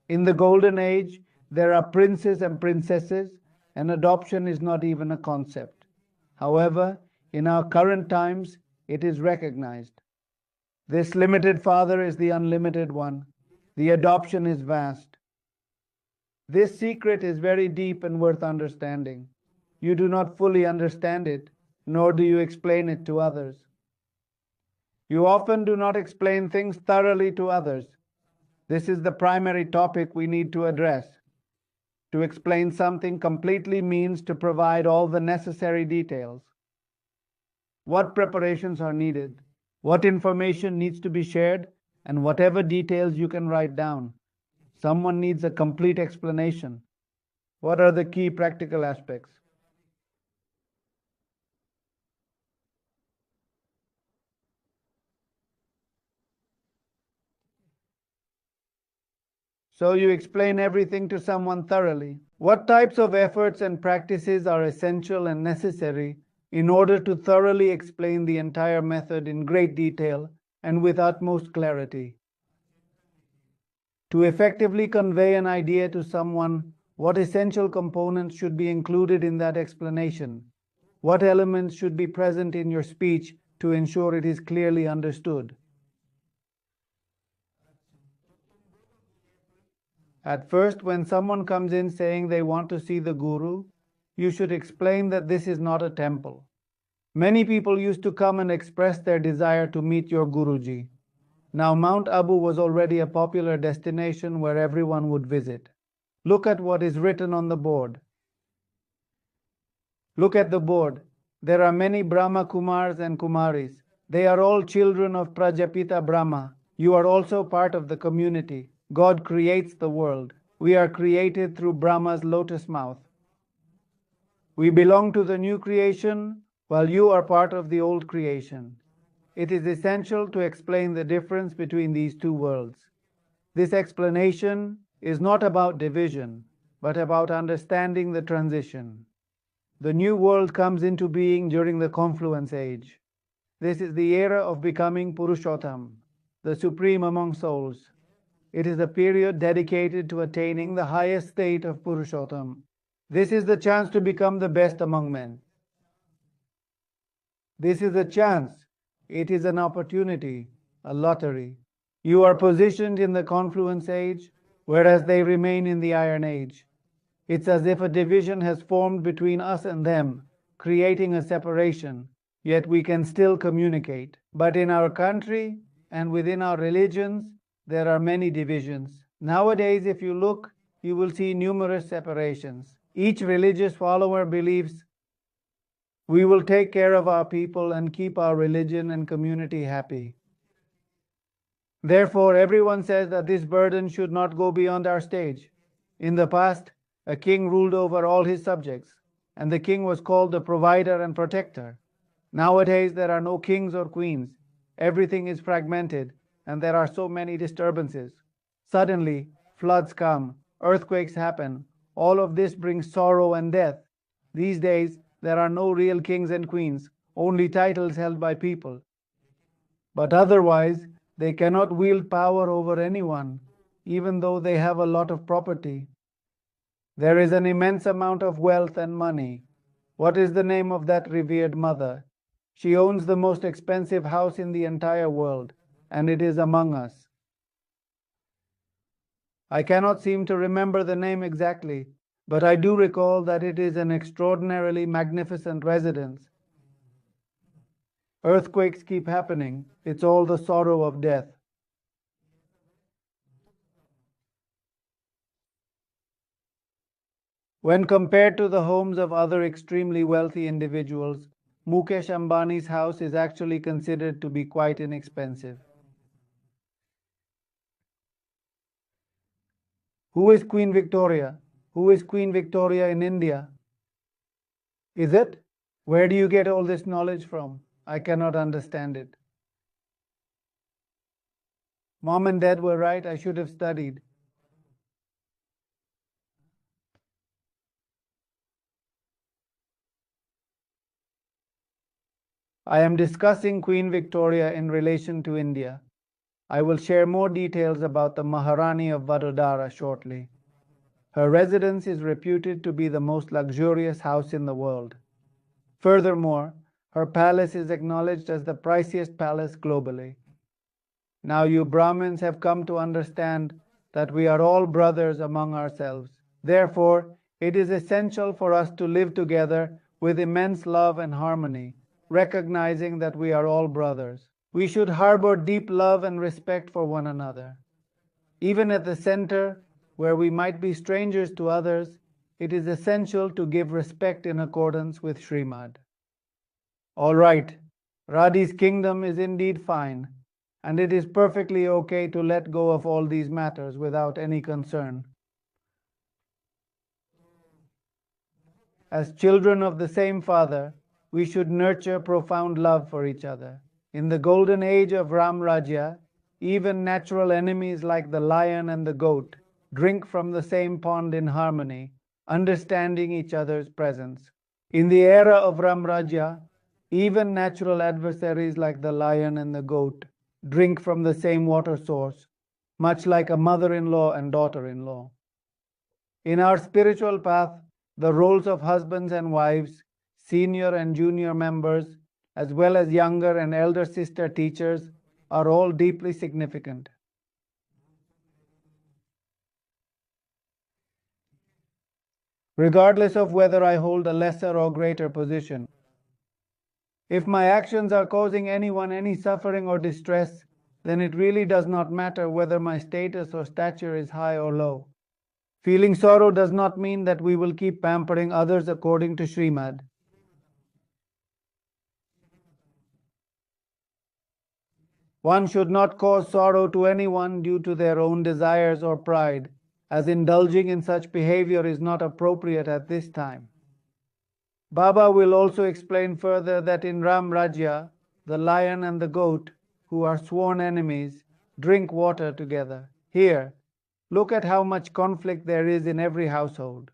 In the golden age, there are princes and princesses, and adoption is not even a concept. However, in our current times, it is recognized. This limited Father is the unlimited one. The adoption is vast. This secret is very deep and worth understanding. You do not fully understand it, nor do you explain it to others. You often do not explain things thoroughly to others. This is the primary topic we need to address. To explain something completely means to provide all the necessary details. What preparations are needed? What information needs to be shared? And whatever details you can write down. Someone needs a complete explanation. What are the key practical aspects? So you explain everything to someone thoroughly. What types of efforts and practices are essential and necessary in order to thoroughly explain the entire method in great detail and with utmost clarity? To effectively convey an idea to someone, what essential components should be included in that explanation? What elements should be present in your speech to ensure it is clearly understood? At first, when someone comes in saying they want to see the Guru, you should explain that this is not a temple. Many people used to come and express their desire to meet your Guruji. Now, Mount Abu was already a popular destination where everyone would visit. Look at what is written on the board. Look at the board. There are many Brahmakumaris and Kumaris. They are all children of Prajapita Brahma. You are also part of the community. God creates the world. We are created through Brahma's lotus mouth. We belong to the new creation, while you are part of the old creation. It is essential to explain the difference between these two worlds. This explanation is not about division, but about understanding the transition. The new world comes into being during the confluence age. This is the era of becoming Purushottam, the supreme among souls. It is a period dedicated to attaining the highest state of Purushottam. This is the chance to become the best among men. This is a chance. It is an opportunity, a lottery. You are positioned in the confluence age, whereas they remain in the iron age. It's as if a division has formed between us and them, creating a separation, yet we can still communicate. But in our country and within our religions, there are many divisions. Nowadays, if you look, you will see numerous separations. Each religious follower believes, we will take care of our people and keep our religion and community happy. Therefore, everyone says that this burden should not go beyond our stage. In the past, a king ruled over all his subjects, and the king was called the provider and protector. Nowadays, there are no kings or queens. Everything is fragmented, and there are so many disturbances. Suddenly, floods come, earthquakes happen. All of this brings sorrow and death. These days, there are no real kings and queens, only titles held by people. But otherwise, they cannot wield power over anyone, even though they have a lot of property. There is an immense amount of wealth and money. What is the name of that revered mother? She owns the most expensive house in the entire world, and it is among us. I cannot seem to remember the name exactly, but I do recall that it is an extraordinarily magnificent residence. Earthquakes keep happening. It's all the sorrow of death. When compared to the homes of other extremely wealthy individuals, Mukesh Ambani's house is actually considered to be quite inexpensive. Who is Queen Victoria? Who is Queen Victoria in India? Is it? Where do you get all this knowledge from? I cannot understand it. Mom and Dad were right. I should have studied. I am discussing Queen Victoria in relation to India. I will share more details about the Maharani of Vadodara shortly. Her residence is reputed to be the most luxurious house in the world. Furthermore, her palace is acknowledged as the priciest palace globally. Now you Brahmins have come to understand that we are all brothers among ourselves. Therefore, it is essential for us to live together with immense love and harmony, recognizing that we are all brothers. We should harbor deep love and respect for one another. Even at the center, where we might be strangers to others, it is essential to give respect in accordance with Srimad. All right, Radhi's kingdom is indeed fine, and it is perfectly okay to let go of all these matters without any concern. As children of the same Father, we should nurture profound love for each other. In the golden age of Ram Rajya, even natural enemies like the lion and the goat drink from the same pond in harmony, understanding each other's presence. In the era of Ram Rajya, even natural adversaries like the lion and the goat drink from the same water source, much like a mother-in-law and daughter-in-law. In our spiritual path, the roles of husbands and wives, senior and junior members, as well as younger and elder sister teachers, are all deeply significant. regardless of whether I hold a lesser or greater position. If my actions are causing anyone any suffering or distress, then it really does not matter whether my status or stature is high or low. Feeling sorrow does not mean that we will keep pampering others according to Srimad. One should not cause sorrow to anyone due to their own desires or pride, as indulging in such behavior is not appropriate at this time. Baba will also explain further that in Ram Rajya, the lion and the goat, who are sworn enemies, drink water together. Here, look at how much conflict there is in every household.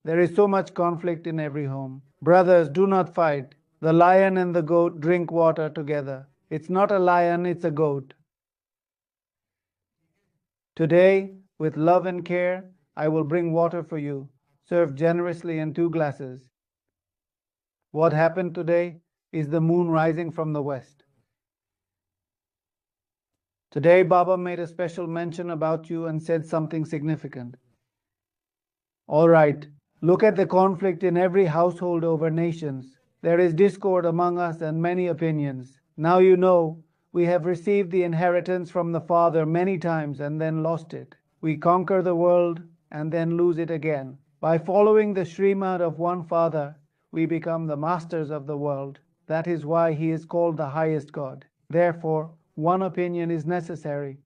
There is so much conflict in every home. Brothers, do not fight. The lion and the goat drink water together. It's not a lion, it's a goat. Today, with love and care, I will bring water for you, served generously in 2 glasses. What happened today is the moon rising from the west. Today, Baba made a special mention about you and said something significant. All right, look at the conflict in every household over nations. There is discord among us and many opinions. Now you know we have received the inheritance from the Father many times and then lost it. We conquer the world and then lose it again. By following the Srimad of one Father, we become the masters of the world. That is why He is called the highest God. Therefore, one opinion is necessary.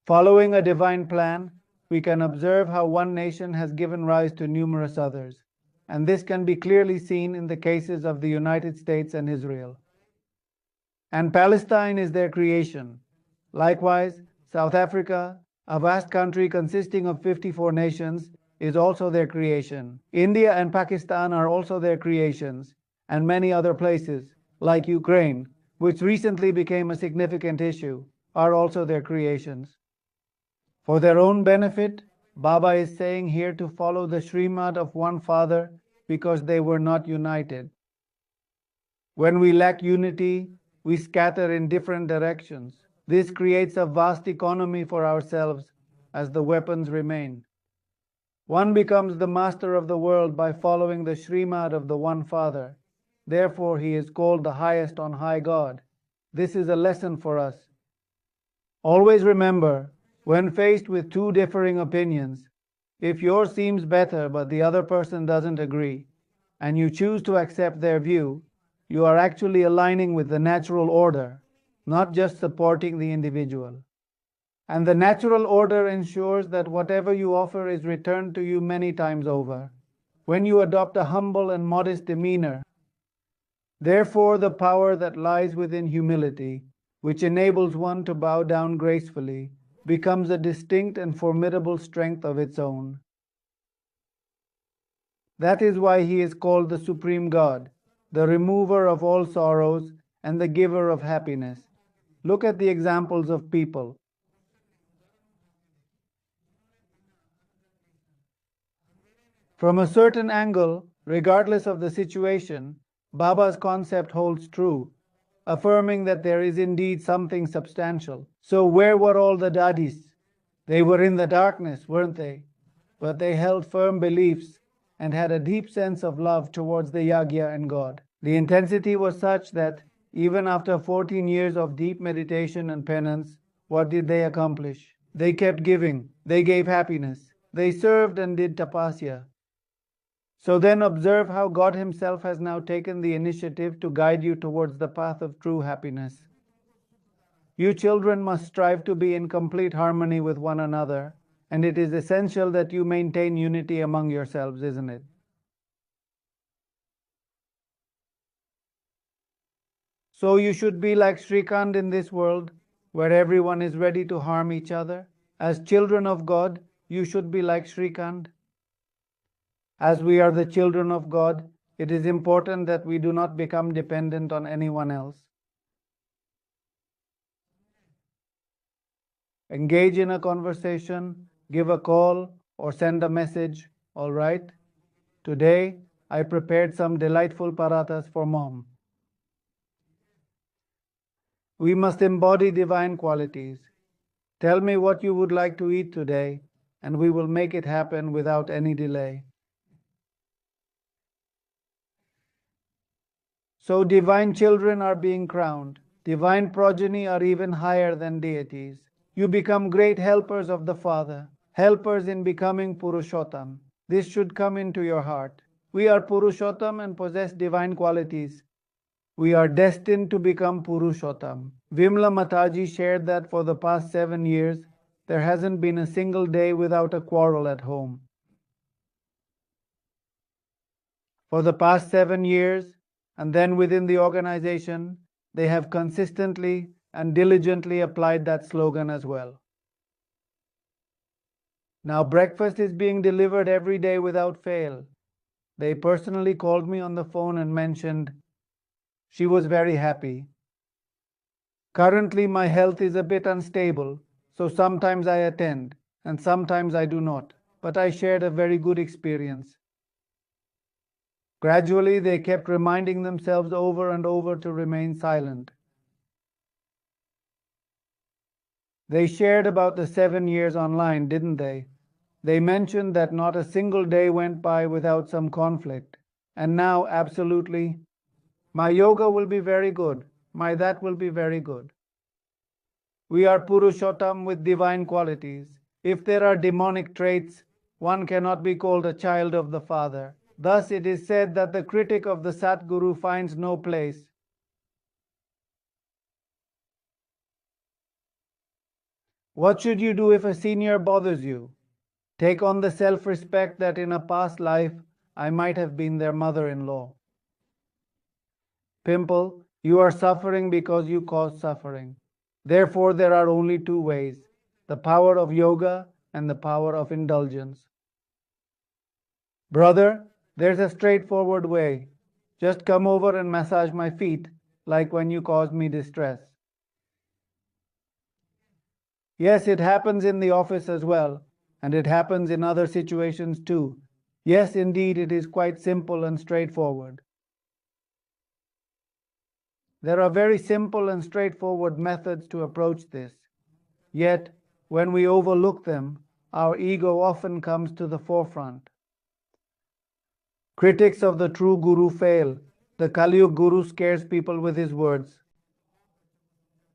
Following a divine plan, we can observe how one nation has given rise to numerous others, and this can be clearly seen in the cases of the United States and Israel. And Palestine is their creation. Likewise, South Africa, a vast country consisting of 54 nations, is also their creation. India and Pakistan are also their creations, and many other places, like Ukraine, which recently became a significant issue, are also their creations. For their own benefit, Baba is saying here to follow the Srimad of one Father because they were not united. When we lack unity, we scatter in different directions. This creates a vast economy for ourselves as the weapons remain. One becomes the master of the world by following the Srimad of the one Father. Therefore, he is called the highest on high God. This is a lesson for us. Always remember, when faced with 2 differing opinions, if yours seems better but the other person doesn't agree, and you choose to accept their view, you are actually aligning with the natural order, not just supporting the individual. And the natural order ensures that whatever you offer is returned to you many times over. When you adopt a humble and modest demeanor, therefore the power that lies within humility, which enables one to bow down gracefully, becomes a distinct and formidable strength of its own. That is why He is called the Supreme God, the remover of all sorrows and the giver of happiness. Look at the examples of people. From a certain angle, regardless of the situation, Baba's concept holds true, affirming that there is indeed something substantial. So where were all the dadis? They were in the darkness, weren't they? But they held firm beliefs and had a deep sense of love towards the Yagya and God. The intensity was such that even after 14 years of deep meditation and penance, what did they accomplish? They kept giving, they gave happiness, they served and did tapasya. So then observe how God Himself has now taken the initiative to guide you towards the path of true happiness. You children must strive to be in complete harmony with one another, and it is essential that you maintain unity among yourselves, isn't it? So you should be like Srikant in this world, where everyone is ready to harm each other. As children of God, you should be like Srikant. As we are the children of God, it is important that we do not become dependent on anyone else. Engage in a conversation, give a call, or send a message, all right? Today, I prepared some delightful parathas for Mom. We must embody divine qualities. Tell me what you would like to eat today, and we will make it happen without any delay. So divine children are being crowned. Divine progeny are even higher than deities. You become great helpers of the Father, helpers in becoming Purushottam. This should come into your heart. We are Purushottam and possess divine qualities. We are destined to become Purushottam. Vimla Mataji shared that for the past 7 years, there hasn't been a single day without a quarrel at home. For the past 7 years, and then within the organization, they have consistently and diligently applied that slogan as well. Now breakfast is being delivered every day without fail. They personally called me on the phone and mentioned she was very happy. Currently my health is a bit unstable, so sometimes I attend and sometimes I do not, but I shared a very good experience. Gradually they kept reminding themselves over and over to remain silent. They shared about the 7 years online, didn't they? They mentioned that not a single day went by without some conflict. And now, absolutely, my yoga will be very good. My that will be very good. We are Purushottam with divine qualities. If there are demonic traits, one cannot be called a child of the Father. Thus it is said that the critic of the Satguru finds no place. What should you do if a senior bothers you? Take on the self-respect that in a past life I might have been their mother-in-law. Pimple, you are suffering because you caused suffering. Therefore, there are only two ways, the power of yoga and the power of indulgence. Brother, there's a straightforward way. Just come over and massage my feet, like when you caused me distress. Yes, it happens in the office as well, and it happens in other situations too. Yes, indeed, it is quite simple and straightforward. There are very simple and straightforward methods to approach this. Yet, when we overlook them, our ego often comes to the forefront. Critics of the true Guru fail. The Kaliyug Guru scares people with his words.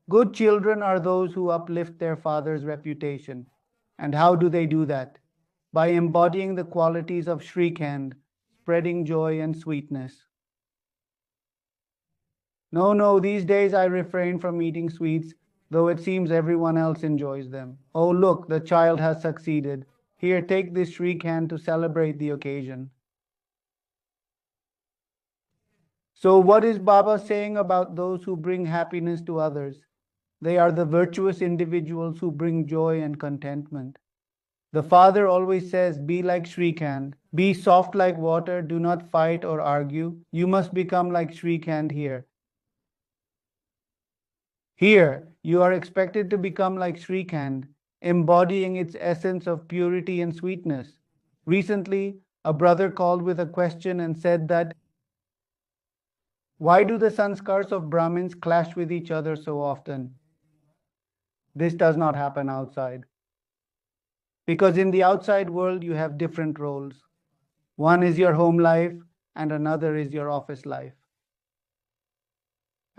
Good children are those who uplift their father's reputation. And how do they do that? By embodying the qualities of Shrikand, spreading joy and sweetness. No, these days I refrain from eating sweets, though it seems everyone else enjoys them. Oh, look, the child has succeeded. Here, take this Shrikand to celebrate the occasion. So what is Baba saying about those who bring happiness to others? They are the virtuous individuals who bring joy and contentment. The Father always says, be like Shrikand. Be soft like water, do not fight or argue. You must become like Shrikand here. Here, you are expected to become like Shrikand, embodying its essence of purity and sweetness. Recently, a brother called with a question and said that, why do the sanskars of Brahmins clash with each other so often? This does not happen outside. Because in the outside world, you have different roles. One is your home life, and another is your office life.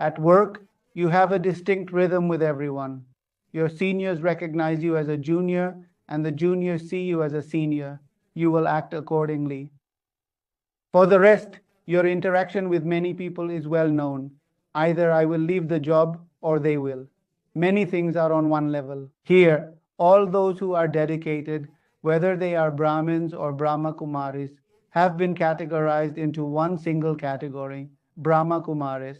At work, you have a distinct rhythm with everyone. Your seniors recognize you as a junior, and the juniors see you as a senior. You will act accordingly. For the rest, your interaction with many people is well known. Either I will leave the job or they will. Many things are on one level. Here, all those who are dedicated, whether they are Brahmins or Brahmakumaris, have been categorized into one single category, Brahmakumaris.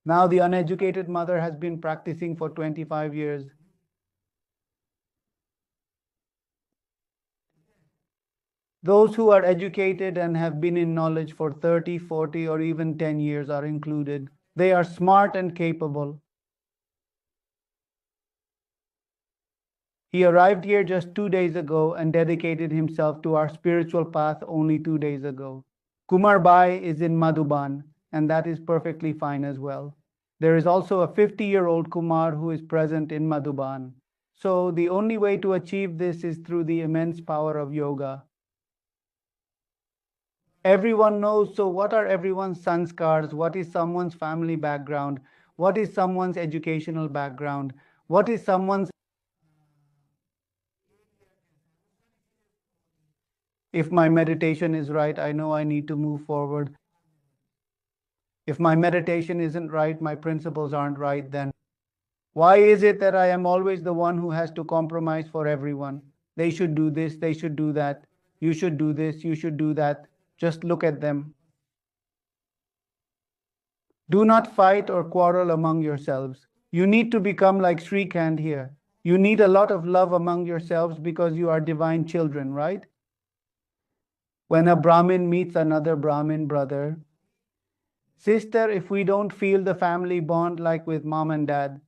Now the uneducated mother has been practicing for 25 years. Those who are educated and have been in knowledge for 30, 40, or even 10 years are included. They are smart and capable. He arrived here just 2 days ago and dedicated himself to our spiritual path only 2 days ago. Kumar Bai is in Madhuban, and that is perfectly fine as well. There is also a 50-year-old Kumar who is present in Madhuban. So the only way to achieve this is through the immense power of yoga. Everyone knows, so what are everyone's sanskars? What is someone's family background? What is someone's educational background? What is someone's... If my meditation is right, I know I need to move forward. If my meditation isn't right, my principles aren't right, then why is it that I am always the one who has to compromise for everyone? They should do this, they should do that. You should do this, you should do that. Just look at them. Do not fight or quarrel among yourselves. You need to become like Srikant here. You need a lot of love among yourselves because you are divine children, right? When a Brahmin meets another Brahmin brother, sister, if we don't feel the family bond like with mom and dad,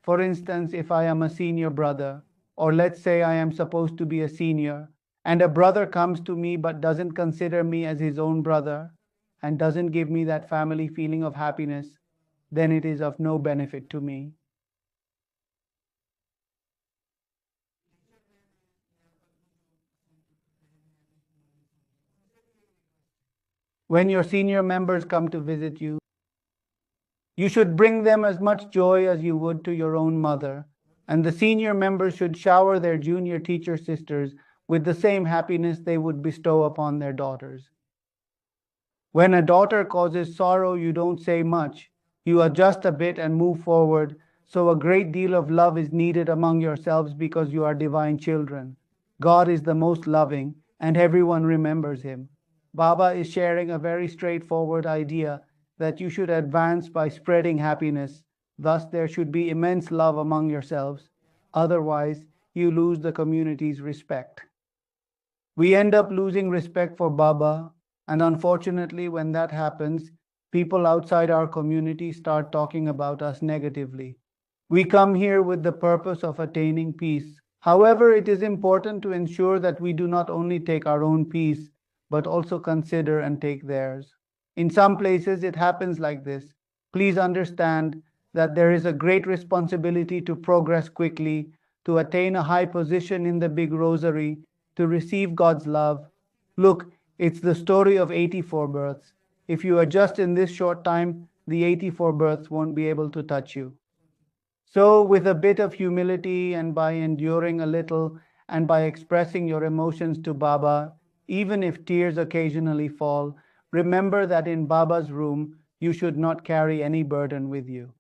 for instance, if I am a senior brother, or let's say I am supposed to be a senior, and a brother comes to me but doesn't consider me as his own brother, and doesn't give me that family feeling of happiness, then it is of no benefit to me. When your senior members come to visit you, you should bring them as much joy as you would to your own mother, and the senior members should shower their junior teacher sisters with the same happiness they would bestow upon their daughters. When a daughter causes sorrow, you don't say much. You adjust a bit and move forward. So a great deal of love is needed among yourselves because you are divine children. God is the most loving, and everyone remembers him. Baba is sharing a very straightforward idea that you should advance by spreading happiness. Thus, there should be immense love among yourselves. Otherwise, you lose the community's respect. We end up losing respect for Baba, and unfortunately, when that happens, people outside our community start talking about us negatively. We come here with the purpose of attaining peace. However, it is important to ensure that we do not only take our own peace, but also consider and take theirs. In some places, it happens like this. Please understand that there is a great responsibility to progress quickly, to attain a high position in the big rosary, to receive God's love. Look, it's the story of 84 births. If you adjust in this short time, the 84 births won't be able to touch you. So, with a bit of humility and by enduring a little and by expressing your emotions to Baba, even if tears occasionally fall, remember that in Baba's room, you should not carry any burden with you.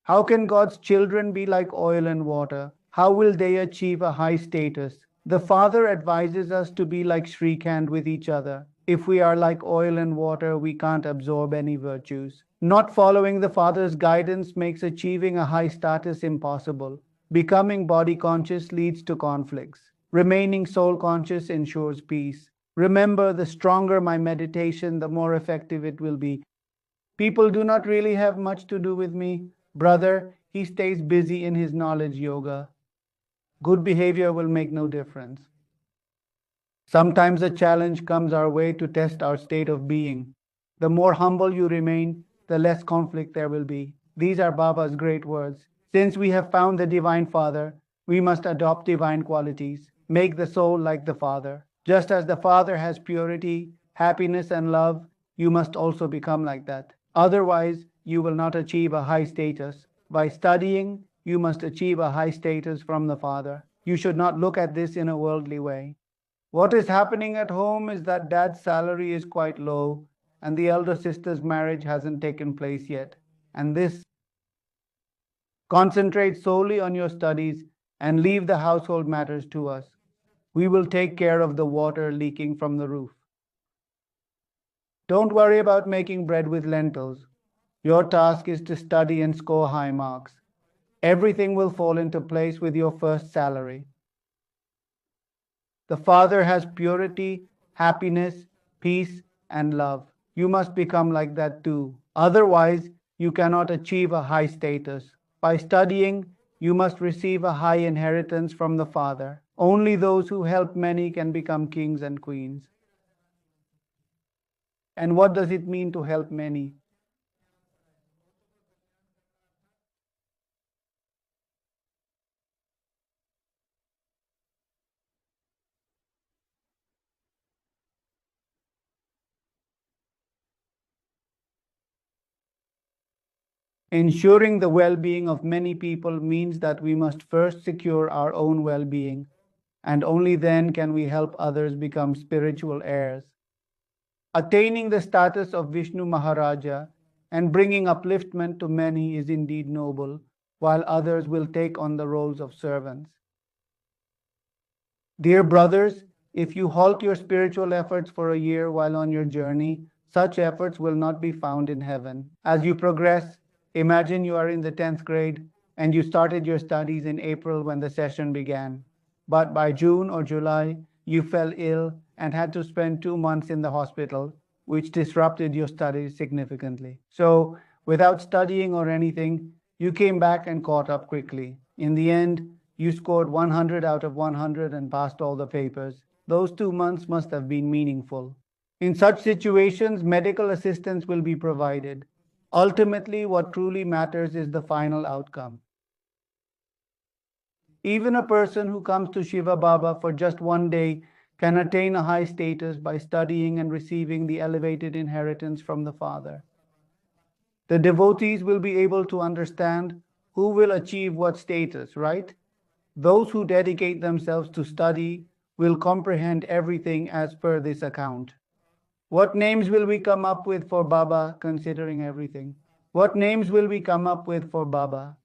How can God's children be like oil and water? How will they achieve a high status? The Father advises us to be like Shrikant with each other. If we are like oil and water, we can't absorb any virtues. Not following the Father's guidance makes achieving a high status impossible. Becoming body conscious leads to conflicts. Remaining soul conscious ensures peace. Remember, the stronger my meditation, the more effective it will be. People do not really have much to do with me. Brother, he stays busy in his knowledge yoga. Good behavior will make no difference. Sometimes a challenge comes our way to test our state of being. The more humble you remain, the less conflict there will be. These are Baba's great words. Since we have found the Divine Father, we must adopt divine qualities, make the soul like the Father. Just as the Father has purity, happiness, and love, you must also become like that. Otherwise, you will not achieve a high status. By studying, you must achieve a high status from the Father. You should not look at this in a worldly way. What is happening at home is that dad's salary is quite low and the elder sister's marriage hasn't taken place yet. And this, concentrate solely on your studies and leave the household matters to us. We will take care of the water leaking from the roof. Don't worry about making bread with lentils. Your task is to study and score high marks. Everything will fall into place with your first salary. The Father has purity, happiness, peace, and love. You must become like that too. Otherwise, you cannot achieve a high status. By studying, you must receive a high inheritance from the Father. Only those who help many can become kings and queens. And what does it mean to help many? Ensuring the well-being of many people means that we must first secure our own well-being, and only then can we help others become spiritual heirs. Attaining the status of Vishnu Maharaja and bringing upliftment to many is indeed noble, while others will take on the roles of servants. Dear brothers, if you halt your spiritual efforts for a year while on your journey, such efforts will not be found in heaven. As you progress, imagine you are in the 10th grade and you started your studies in April when the session began. But by June or July, you fell ill and had to spend 2 months in the hospital, which disrupted your studies significantly. So, without studying or anything, you came back and caught up quickly. In the end, you scored 100 out of 100 and passed all the papers. Those 2 months must have been meaningful. In such situations, medical assistance will be provided. Ultimately, what truly matters is the final outcome. Even a person who comes to Shiva Baba for just one day can attain a high status by studying and receiving the elevated inheritance from the Father. The devotees will be able to understand who will achieve what status, right? Those who dedicate themselves to study will comprehend everything as per this account. What names will we come up with for Baba, considering everything? What names will we come up with for Baba?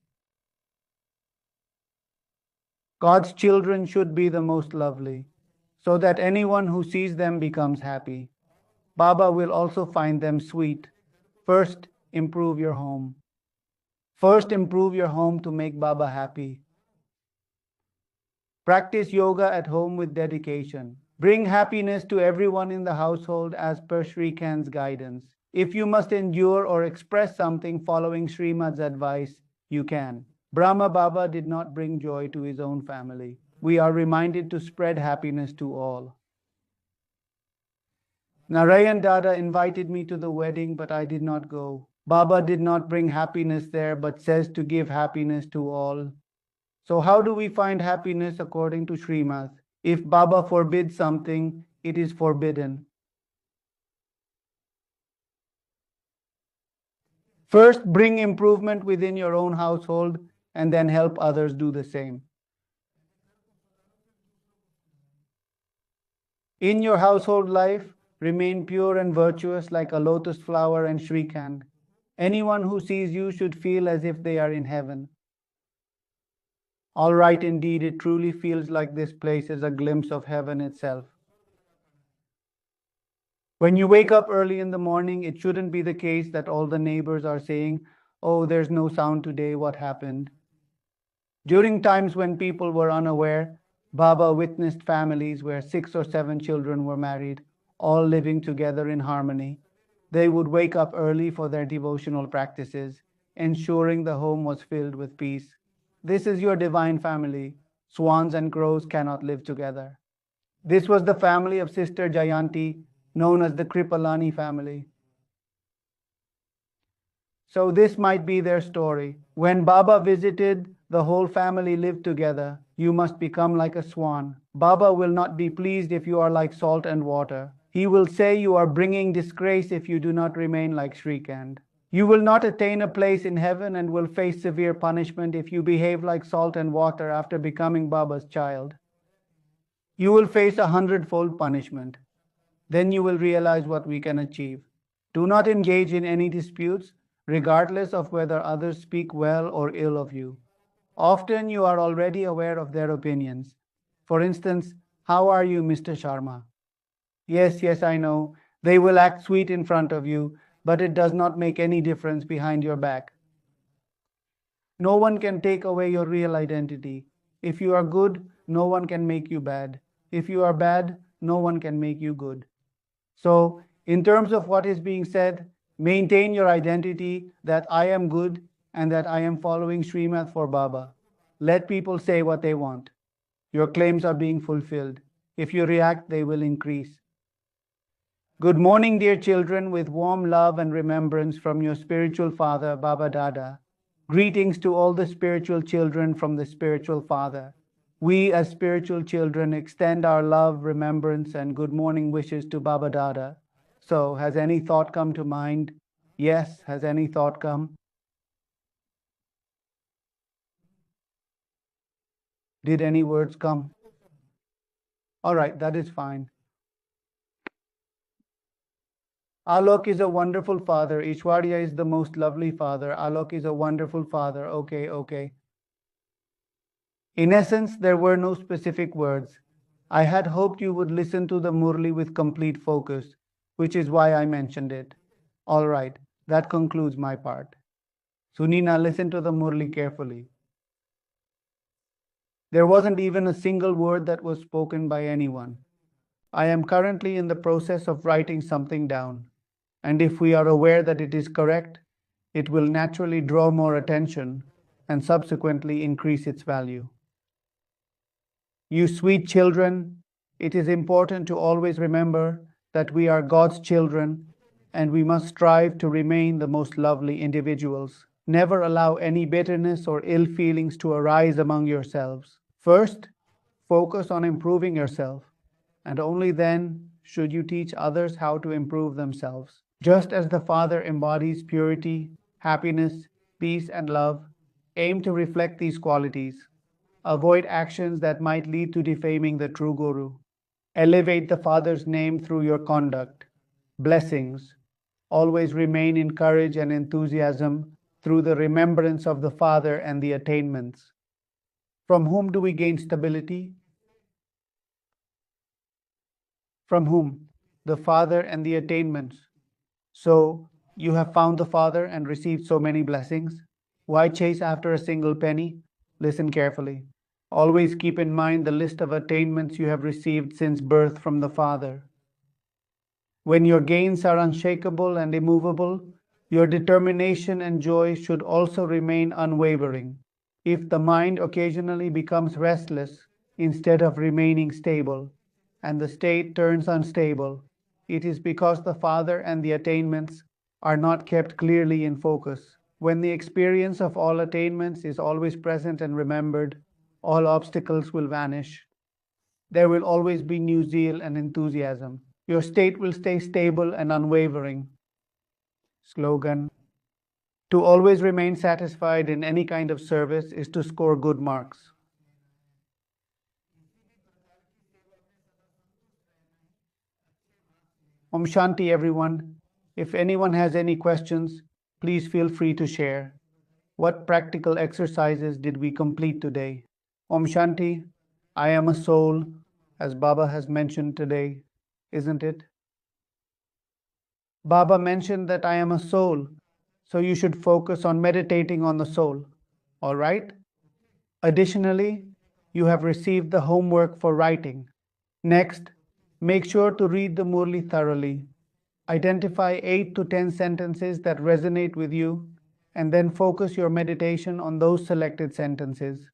God's children should be the most lovely, so that anyone who sees them becomes happy. Baba will also find them sweet. First, improve your home. First, improve your home to make Baba happy. Practice yoga at home with dedication. Bring happiness to everyone in the household as per Sri Kan's guidance. If you must endure or express something following Srimad's advice, you can. Brahma Baba did not bring joy to his own family. We are reminded to spread happiness to all. Narayan Dada invited me to the wedding, but I did not go. Baba did not bring happiness there, but says to give happiness to all. So how do we find happiness according to Srimad? If Baba forbids something, it is forbidden. First, bring improvement within your own household and then help others do the same. In your household life, remain pure and virtuous like a lotus flower and Shrikant. Anyone who sees you should feel as if they are in heaven. All right, indeed, it truly feels like this place is a glimpse of heaven itself. When you wake up early in the morning, it shouldn't be the case that all the neighbors are saying, "Oh, there's no sound today, what happened?" During times when people were unaware, Baba witnessed families where 6 or 7 children were married, all living together in harmony. They would wake up early for their devotional practices, ensuring the home was filled with peace. This is your divine family. Swans and crows cannot live together. This was the family of Sister Jayanti, known as the Kripalani family. So this might be their story. When Baba visited, the whole family lived together. You must become like a swan. Baba will not be pleased if you are like salt and water. He will say you are bringing disgrace if you do not remain like Shrikant. You will not attain a place in heaven and will face severe punishment if you behave like salt and water after becoming Baba's child. You will face 100-fold punishment. Then you will realize what we can achieve. Do not engage in any disputes, regardless of whether others speak well or ill of you. Often you are already aware of their opinions. For instance, "How are you, Mr. Sharma?" Yes, I know. They will act sweet in front of you, but it does not make any difference behind your back. No one can take away your real identity. If you are good, no one can make you bad. If you are bad, no one can make you good. So, in terms of what is being said, maintain your identity that I am good and that I am following Srimad for Baba. Let people say what they want. Your claims are being fulfilled. If you react, they will increase. Good morning, dear children, with warm love and remembrance from your spiritual father, Baba Dada. Greetings to all the spiritual children from the spiritual father. We, as spiritual children, extend our love, remembrance, and good morning wishes to Baba Dada. So, has any thought come to mind? Yes, has any thought come? Did any words come? All right, that is fine. Alok is a wonderful father. Ishwarya is the most lovely father. Alok is a wonderful father. Okay, okay. In essence, there were no specific words. I had hoped you would listen to the Murli with complete focus, which is why I mentioned it. All right, that concludes my part. Sunina, listen to the Murli carefully. There wasn't even a single word that was spoken by anyone. I am currently in the process of writing something down, and if we are aware that it is correct, it will naturally draw more attention and subsequently increase its value. You sweet children, it is important to always remember that we are God's children and we must strive to remain the most lovely individuals. Never allow any bitterness or ill feelings to arise among yourselves. First, focus on improving yourself, and only then should you teach others how to improve themselves. Just as the Father embodies purity, happiness, peace, and love, aim to reflect these qualities. Avoid actions that might lead to defaming the true Guru. Elevate the Father's name through your conduct. Blessings. Always remain in courage and enthusiasm through the remembrance of the Father and the attainments. From whom do we gain stability? From whom? The Father and the attainments. So, you have found the Father and received so many blessings. Why chase after a single penny? Listen carefully. Always keep in mind the list of attainments you have received since birth from the Father. When your gains are unshakable and immovable, your determination and joy should also remain unwavering. If the mind occasionally becomes restless instead of remaining stable, and the state turns unstable, it is because the Father and the attainments are not kept clearly in focus. When the experience of all attainments is always present and remembered, all obstacles will vanish. There will always be new zeal and enthusiasm. Your state will stay stable and unwavering. Slogan: to always remain satisfied in any kind of service is to score good marks. Om Shanti, everyone. If anyone has any questions, please feel free to share. What practical exercises did we complete today? Om Shanti. I am a soul, as Baba has mentioned today, isn't it? Baba mentioned that I am a soul, so you should focus on meditating on the soul. All right? Additionally, you have received the homework for writing. Next, make sure to read the Murli thoroughly. Identify 8 to 10 sentences that resonate with you, and then focus your meditation on those selected sentences.